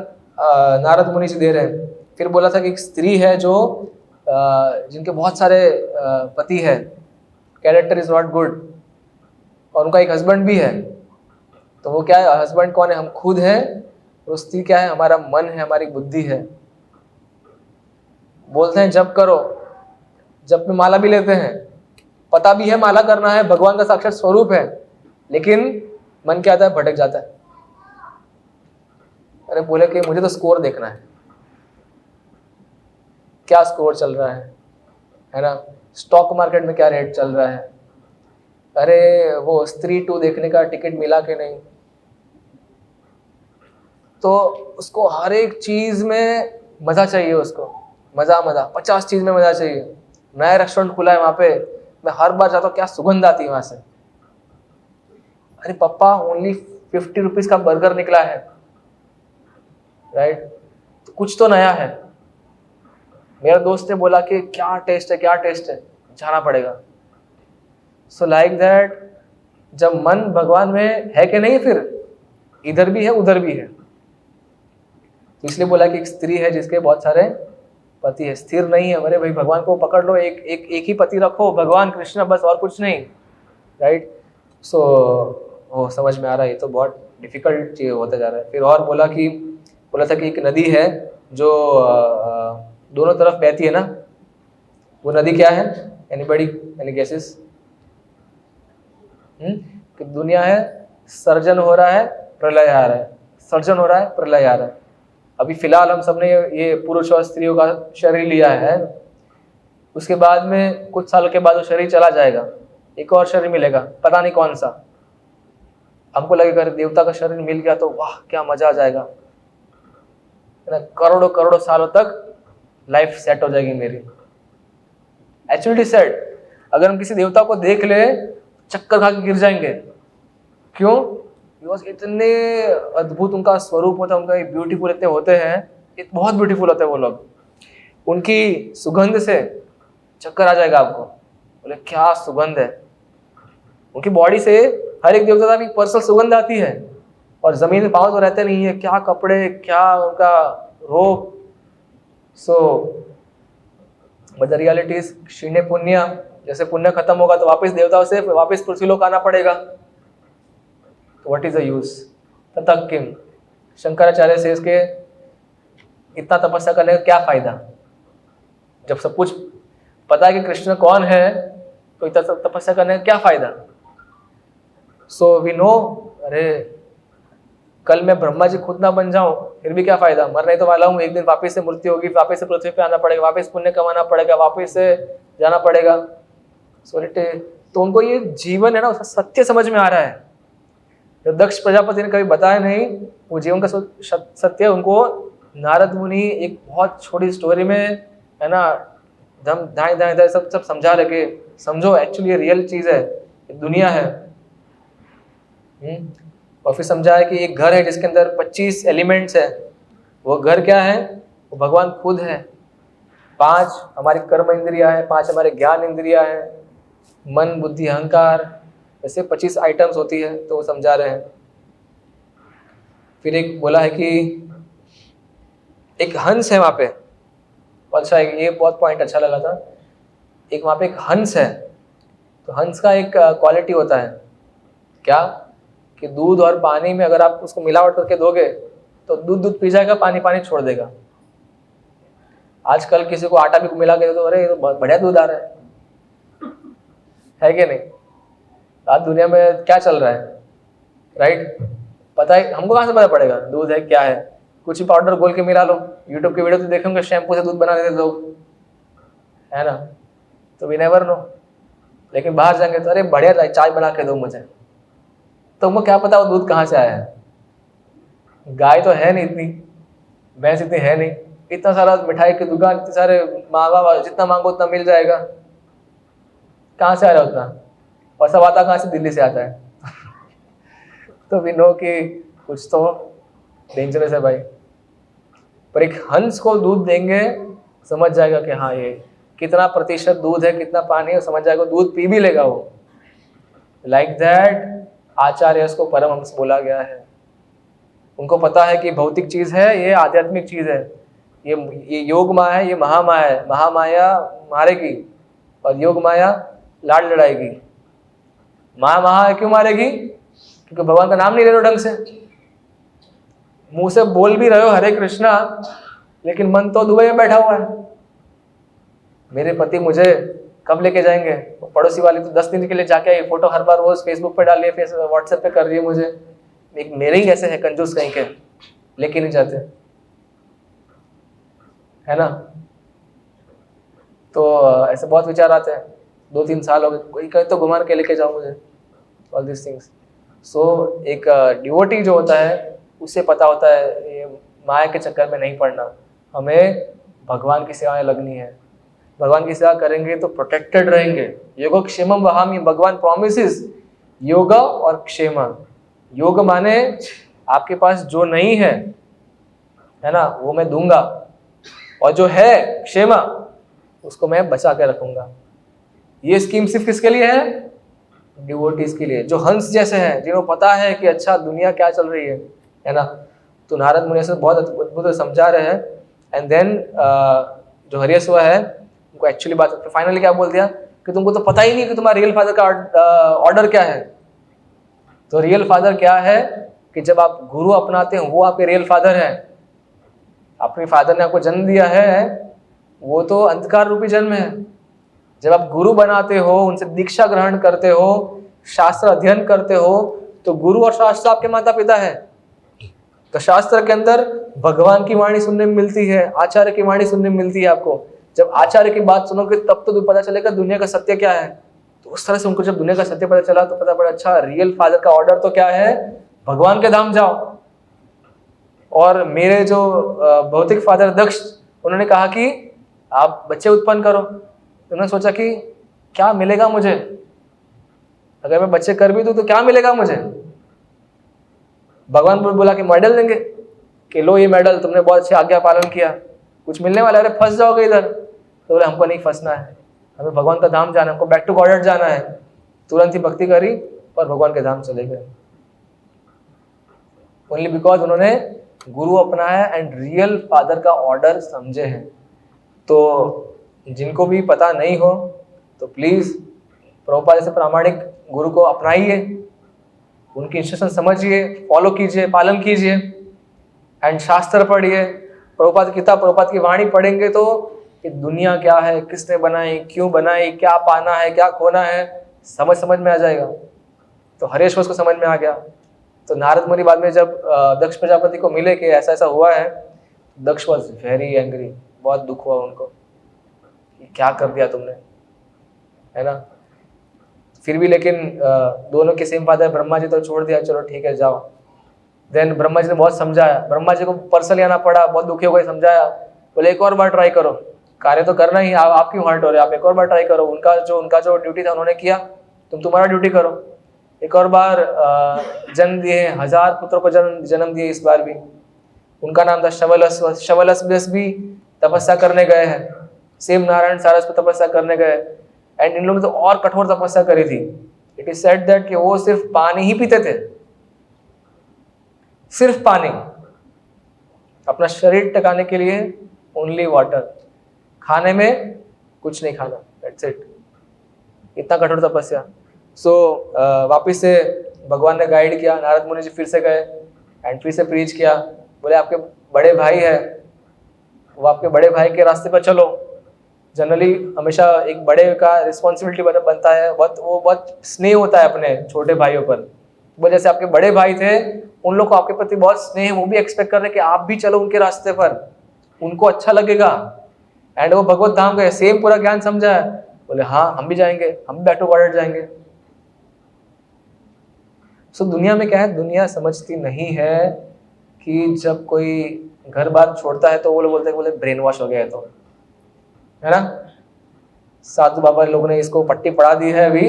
नारद मुनि जी दे रहे हैं। फिर बोला था कि एक स्त्री है जो जिनके बहुत सारे पति है, कैरेक्टर इज नॉट गुड, और उनका एक हस्बैंड भी है। तो वो क्या है, हस्बैंड कौन है? हम खुद हैं। और स्त्री क्या है? हमारा मन है, हमारी बुद्धि है। बोलते हैं जप करो, जप में माला भी लेते हैं, पता भी है माला करना है, भगवान का साक्षात स्वरूप है, लेकिन मन क्या आता है, भटक जाता है। अरे बोले कि मुझे तो स्कोर देखना है, क्या स्कोर चल रहा है ना, स्टॉक मार्केट में क्या रेट चल रहा है, अरे वो स्त्री 2 देखने का टिकट मिला कि नहीं। तो उसको हर एक चीज में मजा चाहिए, उसको मजा 50 चीज में मजा चाहिए। नया रेस्टोरेंट खुला है वहां पे, मैं हर बार जाता हूँ, क्या सुगंध आती है वहां से। अरे पापा, ओनली 50 रुपीज का बर्गर निकला है, राइट, तो कुछ तो नया है। मेरा दोस्त ने बोला कि क्या टेस्ट है, जाना पड़ेगा। सो लाइक दैट, जब मन भगवान में है कि नहीं, फिर इधर भी है उधर भी है। तो इसलिए बोला कि एक स्त्री है जिसके बहुत सारे पति है, स्थिर नहीं है। अरे भाई भगवान को पकड़ लो, एक ही पति रखो, भगवान कृष्ण, बस, और कुछ नहीं, राइट। सो वो समझ में आ रहा है, ये तो बहुत डिफिकल्ट चीज होता जा रहा है। फिर और बोला था कि एक नदी है जो दोनों तरफ बहती है ना, वो नदी क्या है? Any guesses? कि दुनिया है, सर्जन हो रहा है, प्रलय आ रहा है, सर्जन हो रहा है, प्रलय आ रहा है। अभी फिलहाल हम सबने ये पुरुष और स्त्रियों का शरीर लिया है, उसके बाद में कुछ सालों के बाद वो शरीर चला जाएगा, एक और शरीर मिलेगा, पता नहीं कौन सा। हमको लगेगा देवता का शरीर मिल गया तो वाह क्या मजा आ जाएगा, करोड़ों सालों तक लाइफ सेट हो जाएगी मेरी। एक्चुअली सेट, अगर हम किसी देवता को देख ले, चक्कर खा के गिर जाएंगे। क्यों? बिकॉज इतने अद्भुत उनका स्वरूप होता है, उनका ब्यूटीफुल इतने होते हैं, बहुत ब्यूटीफुल होते हैं वो लोग। उनकी सुगंध से चक्कर आ जाएगा आपको, बोले क्या सुगंध है। उनकी बॉडी से हर एक देवता की पर्सनल सुगंध आती है, और जमीन में पाँव तो रहते नहीं है, क्या कपड़े, क्या उनका rope. So but the reality is क्षीणे पुण्य, जैसे पुण्य खत्म होगा तो वापस देवताओं से वापस पृथ्वीलोक आना पड़ेगा। तो व्हाट इज द यूज ततः किम। शंकराचार्य से इसके इतना तपस्या करने का क्या फायदा, जब सब कुछ पता है कि कृष्ण कौन है, तो इतना तपस्या करने का क्या फायदा। सो वी नो, अरे कल मैं ब्रह्मा जी खुद ना बन जाऊं फिर भी क्या फायदा, मरने तो वाला हूँ, एक दिन वापस से मृत्यु होगी, वापस से पृथ्वी पे आना पड़ेगा, वापस पुण्य कमाना पड़ेगा, वापस से जाना पड़ेगा। तो उनको ये जीवन है ना, उसका सत्य समझ में आ रहा है, जो दक्ष प्रजापति ने कभी बताया नहीं, वो जीवन का सत्य उनको नारद मुनि एक बहुत छोटी स्टोरी में है ना, दम दाएं दाएं दाएं सब समझा रखे, समझो एक्चुअली ये रियल चीज है, दुनिया है। और फिर समझा है कि एक घर है जिसके अंदर 25 एलिमेंट्स है। वो घर क्या है, वो भगवान खुद है। 5 हमारी कर्म इंद्रियां है, 5 हमारे ज्ञान इंद्रियां है, मन बुद्धि अहंकार, ऐसे 25 आइटम्स होती है। तो वो समझा रहे हैं। फिर एक बोला है कि एक हंस है वहाँ पे, अच्छा ये बहुत पॉइंट अच्छा लगा था। एक वहाँ पे एक हंस है, तो हंस का एक क्वालिटी होता है क्या, कि दूध और पानी में अगर आप उसको मिलावट करके दोगे तो दूध पी जाएगा, पानी पानी छोड़ देगा। आजकल किसी को आटा भी मिला के दे दो, अरे ये तो बहुत बढ़िया दूध आ रहा है कि नहीं। आज दुनिया में क्या चल रहा है, राइट। पता है हमको, कहाँ से पता पड़ेगा दूध है क्या है, कुछ भी पाउडर घोल के मिला लो। यूट्यूब के वीडियो तो देखेंगे शैम्पू से दूध बना देते लोग, है ना। तो वी नेवर नो। लेकिन बाहर जाएंगे तो अरे बढ़िया चाय बना के दो मुझे, तो हमको क्या पता वो दूध कहाँ से आया है। गाय तो है नहीं इतनी, भैंस इतनी है नहीं, इतना सारा मिठाई की दुकान, इतने सारे मांगा, जितना मांगो उतना मिल जाएगा, कहाँ से आ रहा है उतना, और सब आता कहाँ से, दिल्ली से आता है। तो वी नो कि कुछ तो डेंजरस है भाई। पर एक हंस को दूध देंगे, समझ जाएगा कि हाँ ये कितना प्रतिशत दूध है, कितना पानी है, समझ जाएगा, दूध पी भी लेगा वो। लाइक दैट आचार्य को परमहंस बोला गया है। उनको पता है कि भौतिक चीज है, ये आध्यात्मिक चीज है, ये योग माया है, ये महामाया है। महामाया मारेगी और योग माया लाड़ लड़ाएगी। महा क्यों मारेगी, क्योंकि भगवान का नाम नहीं ले रहे हो ढंग से। मुंह से बोल भी रहे हो हरे कृष्णा, लेकिन मन तो दुबई में बैठा हुआ है। मेरे पति मुझे कब लेके जाएंगे, पड़ोसी वाली तो 10 दिन के लिए जाके आई, फोटो हर बार रोज फेसबुक पे डाल रही है, व्हाट्सएप पे कर रही है मुझे। एक मेरे ही ऐसे है कंजूस कहीं के, लेके नहीं जाते, है ना। तो ऐसे बहुत विचार आते हैं। 2-3 साल हो गए, कोई कहे तो घुमा के लेके जाओ मुझे, ऑल दिस थिंग्स। सो एक डिवोटी जो होता है उसे पता होता है ये माया के चक्कर में नहीं पड़ना, हमें भगवान की सेवा में लगनी है। भगवान की सेवा करेंगे तो प्रोटेक्टेड रहेंगे। योगो क्षेमम वहामी, भगवान प्रॉमिसेस योग और क्षेम। योग माने आपके पास जो नहीं है ना, वो मैं दूंगा, और जो है क्षेम उसको मैं बचा के रखूंगा। ये स्कीम सिर्फ किसके लिए है, डिवोटीज के लिए, जो हंस जैसे हैं, जिन्हें पता है कि अच्छा दुनिया क्या चल रही है ना। तो नारद मुनि से बहुत अद्भुत समझा रहे हैं। एंड देन जो हरियस्व है उनको एक्चुअली बात फाइनली क्या बोल दिया कि तुमको तो पता ही नहीं कि तुम्हारा रियल फादर का ऑर्डर क्या है। तो रियल फादर क्या है कि जब आप गुरु अपनाते हैं वो आपके रियल फादर है। अपने फादर ने आपको जन्म दिया है, वो तो अंधकार रूपी जन्म है। जब आप गुरु बनाते हो, उनसे दीक्षा ग्रहण करते हो, शास्त्र अध्ययन करते हो, तो गुरु और शास्त्र आपके माता पिता है। तो शास्त्र के अंदर भगवान की वाणी सुनने में मिलती है, आचार्य की वाणी सुनने में मिलती है आपको। जब आचार्य की बात सुनोगे तब तो पता चलेगा दुनिया का सत्य क्या है। तो उस तरह से उनको जब दुनिया का सत्य पता चला तो पता पड़ा अच्छा रियल फादर का ऑर्डर तो क्या है, भगवान के धाम जाओ। और मेरे जो भौतिक फादर दक्ष, उन्होंने कहा कि आप बच्चे उत्पन्न करो। उन्होंने सोचा कि क्या मिलेगा मुझे, अगर मैं बच्चे कर भी दूं तो क्या मिलेगा मुझे। भगवान बोला कि मेडल देंगे कि लो ये मेडल, तुमने बहुत अच्छी आज्ञा पालन किया, कुछ मिलने वाला? अरे फंस जाओगे इधर। तो बोले हमको नहीं फंसना है, हमें भगवान का धाम जाना है, हमको बैक टू गॉड जाना है। तुरंत ही भक्ति करी और भगवान के धाम चले गए, ओनली बिकॉज उन्होंने गुरु अपनाया एंड रियल फादर का ऑर्डर समझे हैं। तो जिनको भी पता नहीं हो तो प्लीज प्रभुपाद जैसे प्रामाणिक गुरु को अपनाइए, उनकी इंस्ट्रक्शन समझिए, फॉलो कीजिए, पालन कीजिए एंड शास्त्र पढ़िए, प्रभुपाद की किताब, प्रभुपाद की वाणी पढ़ेंगे तो कि दुनिया क्या है, किसने बनाई, क्यों बनाई, क्या पाना है, क्या खोना है, समझ में आ जाएगा। तो हरेश को समझ में आ गया। तो नारद मुनि बाद में जब दक्ष प्रजापति को मिले कि ऐसा ऐसा हुआ है, दक्ष वॉज वेरी एंग्री, बहुत दुख हुआ उनको, क्या कर दिया तुमने, है ना। फिर भी लेकिन दोनों के सेम फादर ब्रह्मा जी तो छोड़ दिया, चलो ठीक है जाओ। देन ब्रह्मा जी ने बहुत समझाया, ब्रह्मा जी को पर्सनली आना पड़ा, बहुत दुखी हो गए, समझाया, बोले एक और बार ट्राई करो, कार्य तो करना ही, आप क्यों हर्ट हो रहे, आप एक और बार ट्राई करो। उनका जो ड्यूटी था उन्होंने किया, तुम तुम्हारा ड्यूटी करो। एक और बार जन्म दिए, 1000 पुत्रों को जन्म दिए इस बार भी। उनका नाम था शवलस। शवलस भी तपस्या करने गए हैं, सेम नारायण सारस पर तपस्या करने गए, एंड इन लोगों ने तो और कठोर तपस्या करी थी। इट इज सेड दैट कि वो सिर्फ पानी ही पीते थे, सिर्फ पानी, अपना शरीर टकाने के लिए ओनली वाटर, खाने में कुछ नहीं खाना, दैट्स इट। इतना कठोर तपस्या। सो वापिस से भगवान ने गाइड किया, नारद मुनि जी फिर से गए एंड फिर से प्रीच किया, बोले आपके बड़े भाई है, वो आपके बड़े भाई के रास्ते पर चलो। जनरली हमेशा एक बड़े का रिस्पॉन्सिबिलिटी बनता है, वो बहुत स्नेह होता है अपने छोटे भाइयों पर। वो जैसे आपके बड़े भाई थे, उन लोग को आपके प्रति बहुत स्नेह है, वो भी एक्सपेक्ट कर रहे हैं कि आप भी चलो उनके रास्ते पर, उनको अच्छा लगेगा। एंड वो भगवत धाम गए, सेम पूरा ज्ञान समझा है, बोले हाँ हम भी जाएंगे, हम भी बैक टू गॉड जाएंगे। सो दुनिया में क्या है, दुनिया समझती नहीं है कि जब कोई घर बार छोड़ता है तो वो लोग बोलते हैं, बोले ब्रेन वॉश हो गया है, तो है ना। साधु बाबा लोगों ने इसको पट्टी पढ़ा दी है अभी,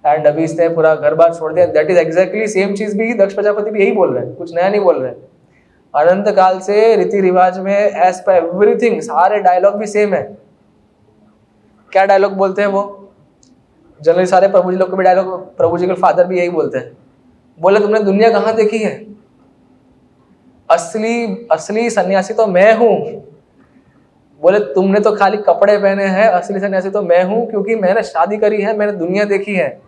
एंड अभी इसने पूरा घर बार छोड़ दिया। दैट इज एग्जैक्टली सेम चीज भी दक्ष प्रजापति भी यही बोल रहे हैं, कुछ नया नहीं बोल रहे हैं। अनंत काल से रीति रिवाज में एज पर एवरीथिंग, सारे डायलॉग भी सेम है। क्या डायलॉग बोलते हैं वो, जनरली सारे प्रभु जी लोग के भी डायलॉग, प्रभु जी के फादर भी यही बोलते हैं, बोले तुमने दुनिया कहाँ देखी है, असली सन्यासी तो मैं हूं। बोले तुमने तो खाली कपड़े पहने हैं, असली सन्यासी तो मैं हूं, क्योंकि मैंने शादी करी है, मैंने दुनिया देखी है,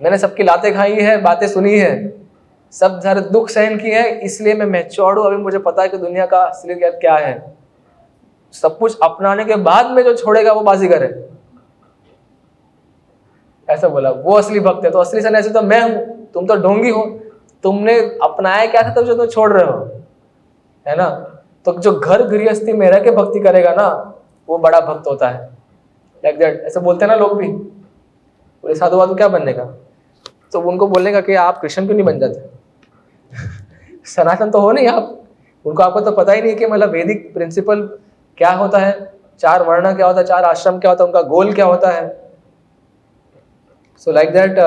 मैंने सबकी लातें खाई है, बातें सुनी है, सब सारे दुख सहन किए हैं, इसलिए मैं मैच्योर्ड हूं। अभी मुझे पता है कि दुनिया का असलियत क्या है। सब कुछ अपनाने के बाद में जो छोड़ेगा वो बाजीगर है, ऐसा बोला। वो असली भक्त है। तो असली सन्यासी तो मैं हूं, तुम तो ढोंगी हो, तुमने अपनाया क्या था तब जो तुम छोड़ रहे हो, है ना। तो जो घर गृहस्थी में रह के भक्ति करेगा ना, वो बड़ा भक्त होता है। लाइक दैट, ऐसे बोलते हैं ना लोग भी, बोले साधु वाधु क्या बनने का, तो उनको बोलने का कि आप कृष्ण क्यों नहीं बन जाते, सनातन तो हो नहीं आप। उनको आपको तो पता ही नहीं कि मतलब वैदिक प्रिंसिपल क्या होता है, 4 वर्ण क्या होता है, 4 आश्रम क्या होता है, उनका गोल क्या होता है। सो लाइक दैट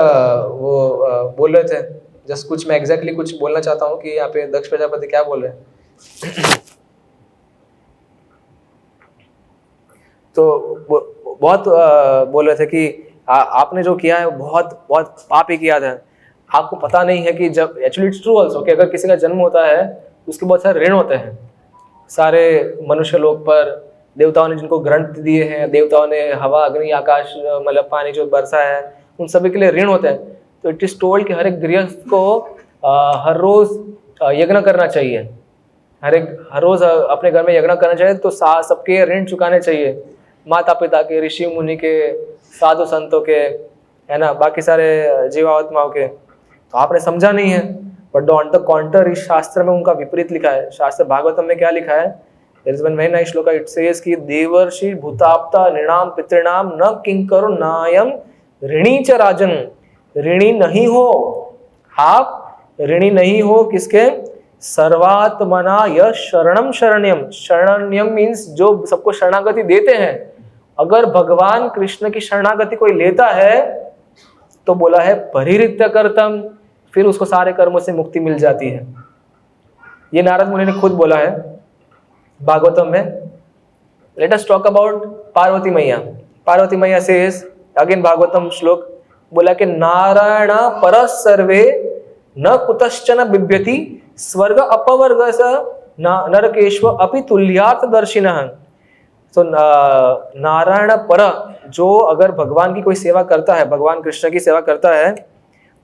वो बोल रहे थे। जस्ट कुछ मैं एग्जैक्टली कुछ बोलना चाहता हूँ कि यहाँ पे दक्ष प्रजापति क्या बोल रहे हैं। तो बहुत बोल रहे थे कि आपने जो किया है बहुत बहुत पाप ही किया था। आपको पता नहीं है कि जब एक्चुअली इट्स ट्रू ऑल्सो कि अगर किसी का जन्म होता है तो उसके बहुत सारे ऋण होते हैं, सारे मनुष्य लोग पर। देवताओं ने जिनको ग्रंथ दिए हैं, देवताओं ने हवा अग्नि आकाश मतलब पानी जो बरसा है, उन सभी के लिए ऋण होते हैं। तो इट इज टोल्ड कि हर एक गृहस्थ को हर रोज यज्ञ करना चाहिए, हर रोज अपने घर में यज्ञ करना चाहिए। तो सबके ऋण चुकाने चाहिए, माता पिता के, ऋषि मुनि के, साधु संतों के, है ना, बाकी सारे जीवात्माओं के। तो आपने समझा नहीं है, बट ऑन द कॉन्टर इस शास्त्र में उनका विपरीत लिखा है। शास्त्र भागवतम में क्या लिखा है, there is one very nice shloka, it says कि देवर्षि भूताप्ता नृणाम पितृणाम न किंकरो नायम ऋणी च राजन। ऋणी नहीं हो आप, ऋणी नहीं हो किसके, सर्वात्मना यह शरणम शरण्यम। शरण्यम मीन्स जो सबको शरणागति देते हैं। अगर भगवान कृष्ण की शरणागति कोई लेता है तो बोला है परिहृत्य कर्तम, फिर उसको सारे कर्मों से मुक्ति मिल जाती है। ये नारद मुनि ने खुद बोला है भागवतम में। Let us talk about Parvati मैया। पार्वती मैया सेज अगेन भागवतम श्लोक, बोला कि नारायण पर सर्वे न कुतश्चन बिभ्यति स्वर्ग अपवर्ग नरकेश्व अपि तुल्यार्थ दर्शिनः। तो नारायण पर, जो अगर भगवान की कोई सेवा करता है, भगवान कृष्ण की सेवा करता है,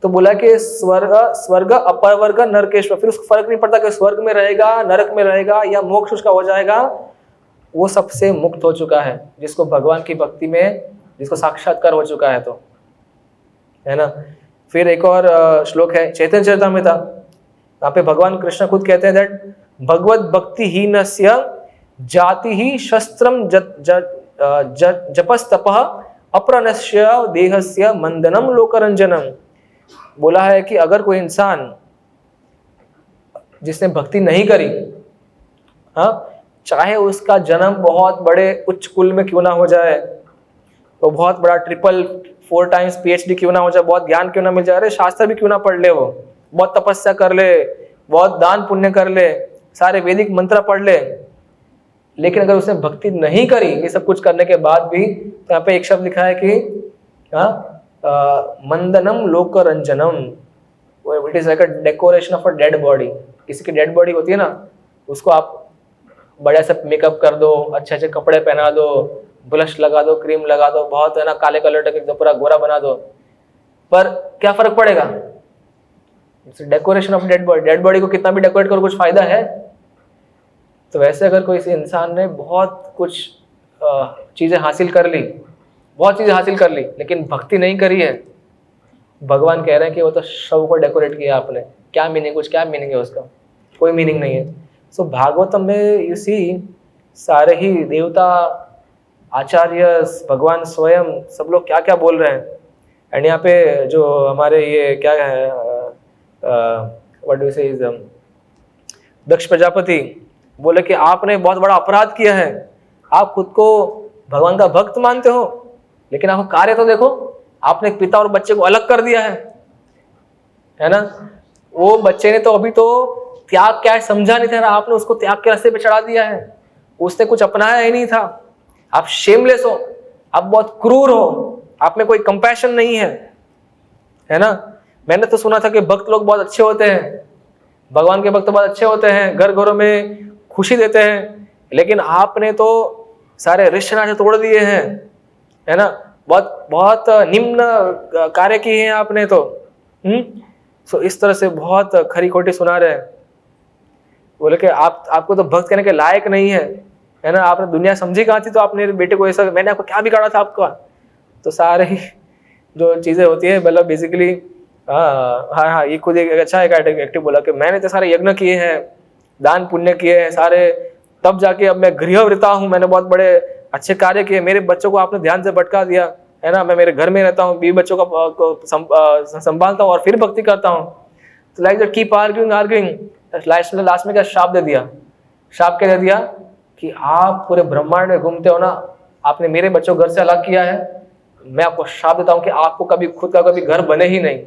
तो बोला कि स्वर्ग अपवर्ग नरकेश्वर, फिर उसको फर्क नहीं पड़ता कि स्वर्ग में रहेगा, नरक में रहेगा या मोक्ष उसका हो जाएगा, वो सबसे मुक्त हो चुका है जिसको भगवान की भक्ति में, जिसको साक्षात्कार हो चुका है, तो है ना। फिर एक और श्लोक है चैतन्य चरितामृता, यहाँ पे भगवान कृष्ण खुद कहते हैं दैट भगवत भक्ति हीनस्य जाति ही शस्त्रम जपस्तपः अप्रणस्य देहस्य मंदनम लोकरंजनम। बोला है कि अगर कोई इंसान जिसने भक्ति नहीं करी, हाँ, चाहे उसका जन्म बहुत बड़े उच्च कुल में क्यों ना हो जाए, तो बहुत बड़ा 4 टाइम्स PhD क्यों ना हो जाए, बहुत ज्ञान क्यों ना मिल जाए, अरे शास्त्र भी क्यों ना पढ़ ले, वो बहुत तपस्या कर ले, बहुत दान पुण्य कर ले, सारे वैदिक मंत्र पढ़ ले, लेकिन अगर उसने भक्ति नहीं करी ये सब कुछ करने के बाद भी, तो यहाँ पे एक शब्द लिखा है कि मंदनम लोकरंजनम, it is like a decoration of a dead body. किसी की डेड बॉडी होती है ना, उसको आप बड़ा सा मेकअप कर दो, अच्छे अच्छे कपड़े पहना दो, ब्लश लगा दो, क्रीम लगा दो, बहुत है ना काले कलर के पूरा गोरा बना दो, पर क्या फर्क पड़ेगा? Decoration of dead body. Dead body को कितना भी डेकोरेट करो कुछ फायदा है? तो वैसे अगर कोई इंसान ने बहुत कुछ चीजें हासिल कर ली, बहुत चीजें हासिल कर ली, लेकिन भक्ति नहीं करी है, भगवान कह रहे हैं कि वो तो शव को डेकोरेट किया आपने, क्या मीनिंग, कुछ क्या मीनिंग है उसका? कोई मीनिंग नहीं है। सो भागवतम में यू सी सारे ही देवता, आचार्य, भगवान स्वयं, सब लोग क्या क्या बोल रहे हैं। एंड यहाँ पे जो हमारे ये क्या है, व्हाट डू से, दक्ष प्रजापति बोले कि आपने बहुत बड़ा अपराध किया है, आप खुद को भगवान का भक्त मानते हो, लेकिन आपका कार्य तो देखो, आपने एक पिता और बच्चे को अलग कर दिया है ना। वो बच्चे ने तो अभी तो त्याग क्या है समझा नहीं था, आपने उसको त्याग के रास्ते पे चढ़ा दिया है, उसने कुछ अपनाया ही नहीं था। आप शेमलेस हो, आप बहुत क्रूर हो, आप में कोई कंपैशन नहीं है ना। मैंने तो सुना था कि भक्त लोग बहुत अच्छे होते हैं, भगवान के भक्त बहुत अच्छे होते हैं, घर घरों में खुशी देते हैं, लेकिन आपने तो सारे रिश्ते नाते तोड़ दिए हैं, है ना। बहुत बहुत निम्न कार्य किए हैं आपने तो। सो इस तरह से बहुत खरी खोटी सुना रहे हैं। बोले कि आपको तो भक्त कहने के लायक नहीं है ना, आपने दुनिया समझी कहाँ थी, तो आपने बेटे को ऐसा, मैंने आपको क्या बिगाड़ा था आपका। तो सारे ही जो चीजें होती है, मतलब बेसिकली हाँ, ये खुद एक अच्छा एक एक्टिव बोला कि मैंने तो सारे यज्ञ किए हैं, दान पुण्य किए हैं सारे, तब जाके अब मैं गृहवृता हूँ, मैंने बहुत बड़े अच्छे कार्य किए, मेरे बच्चों को आपने ध्यान से भटका दिया, है ना। मैं मेरे घर में रहता हूँ, 20 बच्चों को संभालता हूँ और फिर भक्ति करता हूँ। तो like that keep arguing, last में क्या शाप दे दिया? शाप क्या दे दिया कि आप पूरे ब्रह्मांड में घूमते हो ना, आपने मेरे बच्चों को घर से अलग किया है, मैं आपको शाप देता हूँ कि आपको कभी खुद का कभी घर बने ही नहीं।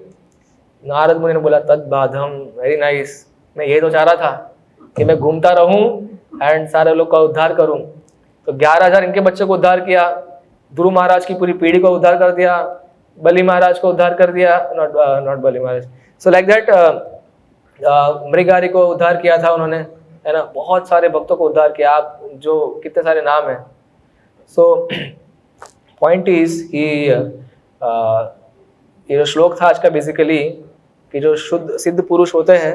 नारद मुनि ने बोला तद बाधम, वेरी नाइस, मैं ये तो चाह रहा था कि मैं घूमता रहूं एंड सारे लोग का उद्धार करूं। तो 11,000 इनके बच्चों को उद्धार किया, ध्रुव महाराज की पूरी पीढ़ी को उद्धार कर दिया, बलि महाराज को उद्धार कर दिया, not Bali Maharaj, so like that मृगारी को उद्धार किया था उन्होंने, है ना। बहुत सारे भक्तों को उद्धार किया, आप जो कितने सारे नाम हैं। सो पॉइंट इज कि ये जो श्लोक था आज का बेसिकली, कि जो शुद्ध सिद्ध पुरुष होते हैं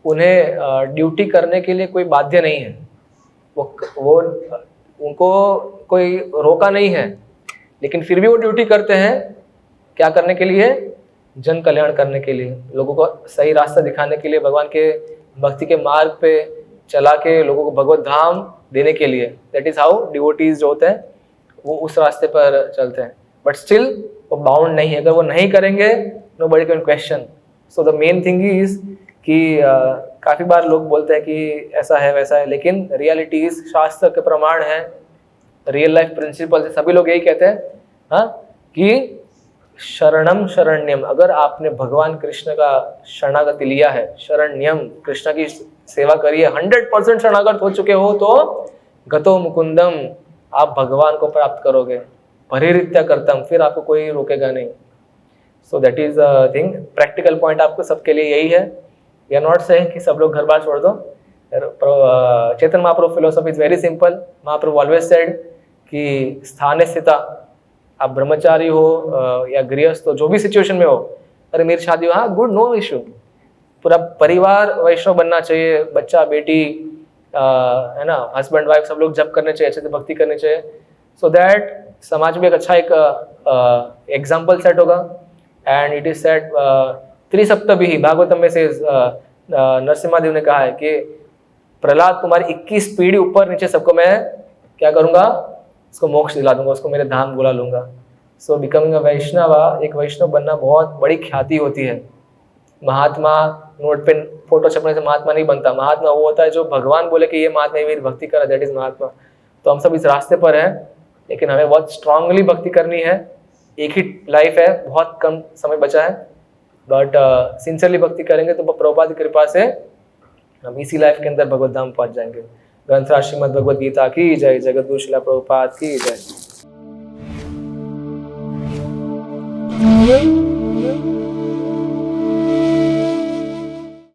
उन्हें ड्यूटी करने के लिए कोई बाध्य नहीं है, वो उनको कोई रोका नहीं है, लेकिन फिर भी वो ड्यूटी करते हैं क्या करने के लिए? जन कल्याण करने के लिए, लोगों को सही रास्ता दिखाने के लिए, भगवान के भक्ति के मार्ग पे चला के लोगों को भगवत धाम देने के लिए। दैट इज हाउ डिवोटीज जो होते हैं वो उस रास्ते पर चलते हैं, बट स्टिल वो बाउंड नहीं है। अगर वो नहीं करेंगे nobody can question. So the main thing is कि काफ़ी बार लोग बोलते हैं कि ऐसा है वैसा है, लेकिन रियलिटीज शास्त्र के प्रमाण है, रियल लाइफ प्रिंसिपल से सभी लोग यही कहते हैं, हाँ, कि शरणम शरण्यम, अगर आपने भगवान कृष्ण का शरणागति लिया है, शरण्यम कृष्ण की सेवा करी है, 100% शरणागत हो चुके हो, तो गतो मुकुंदम, आप भगवान को प्राप्त करोगे। परिहृत्य कर्तम, फिर आपको कोई रोकेगा नहीं। So that is thing, practical point आपको सबके लिए यही है। वी आर नॉट सेइंग कि सब लोग घर बार छोड़ दो। Chaitanya Mahaprabhu philosophy is very simple. Mahaprabhu always said कि स्थाने स्थिता, आप ब्रह्मचारी हो या गृहस्थ हो, जो भी सिचुएशन में हो, अरे मेरी शादी हो, हाँ गुड, नो इशू, पूरा परिवार वैष्णव बनना चाहिए, बच्चा बेटी है ना, हस्बैंड वाइफ सब लोग जप करने चाहिए, अच्छे से भक्ति करनी चाहिए, सो दैट समाज में एक अच्छा एक एग्जाम्पल सेट होगा। एंड इट इज सेट त्रिसप्तभी भागवतम में से नरसिम्हा देव ने कहा है कि प्रहलाद तुम्हारी 21 पीढ़ी ऊपर नीचे सबको मैं क्या करूंगा, उसको मोक्ष दिला दूंगा, उसको मेरे धाम बुला लूंगा। सो बिकमिंग अ वैष्णव, एक वैष्णव बनना बहुत बड़ी ख्याति होती है। महात्मा नोट पे फोटो छपने से महात्मा नहीं बनता। महात्मा वो होता है जो भगवान बोले कि ये महात्मा मेरी भक्ति करा, दैट इज महात्मा। तो हम सब इस रास्ते पर हैं, लेकिन हमें बहुत स्ट्रांगली भक्ति करनी है। एक ही लाइफ है, बहुत कम समय बचा है, बट सिंसियरली भक्ति करेंगे तो प्रभुपाद की कृपा से हम इसी लाइफ के अंदर भगवत धाम पहुंच जाएंगे। ग्रंथराज श्रीमद् भगवद गीता की जय, जगद्गुरु श्रील प्रभुपाद की जय।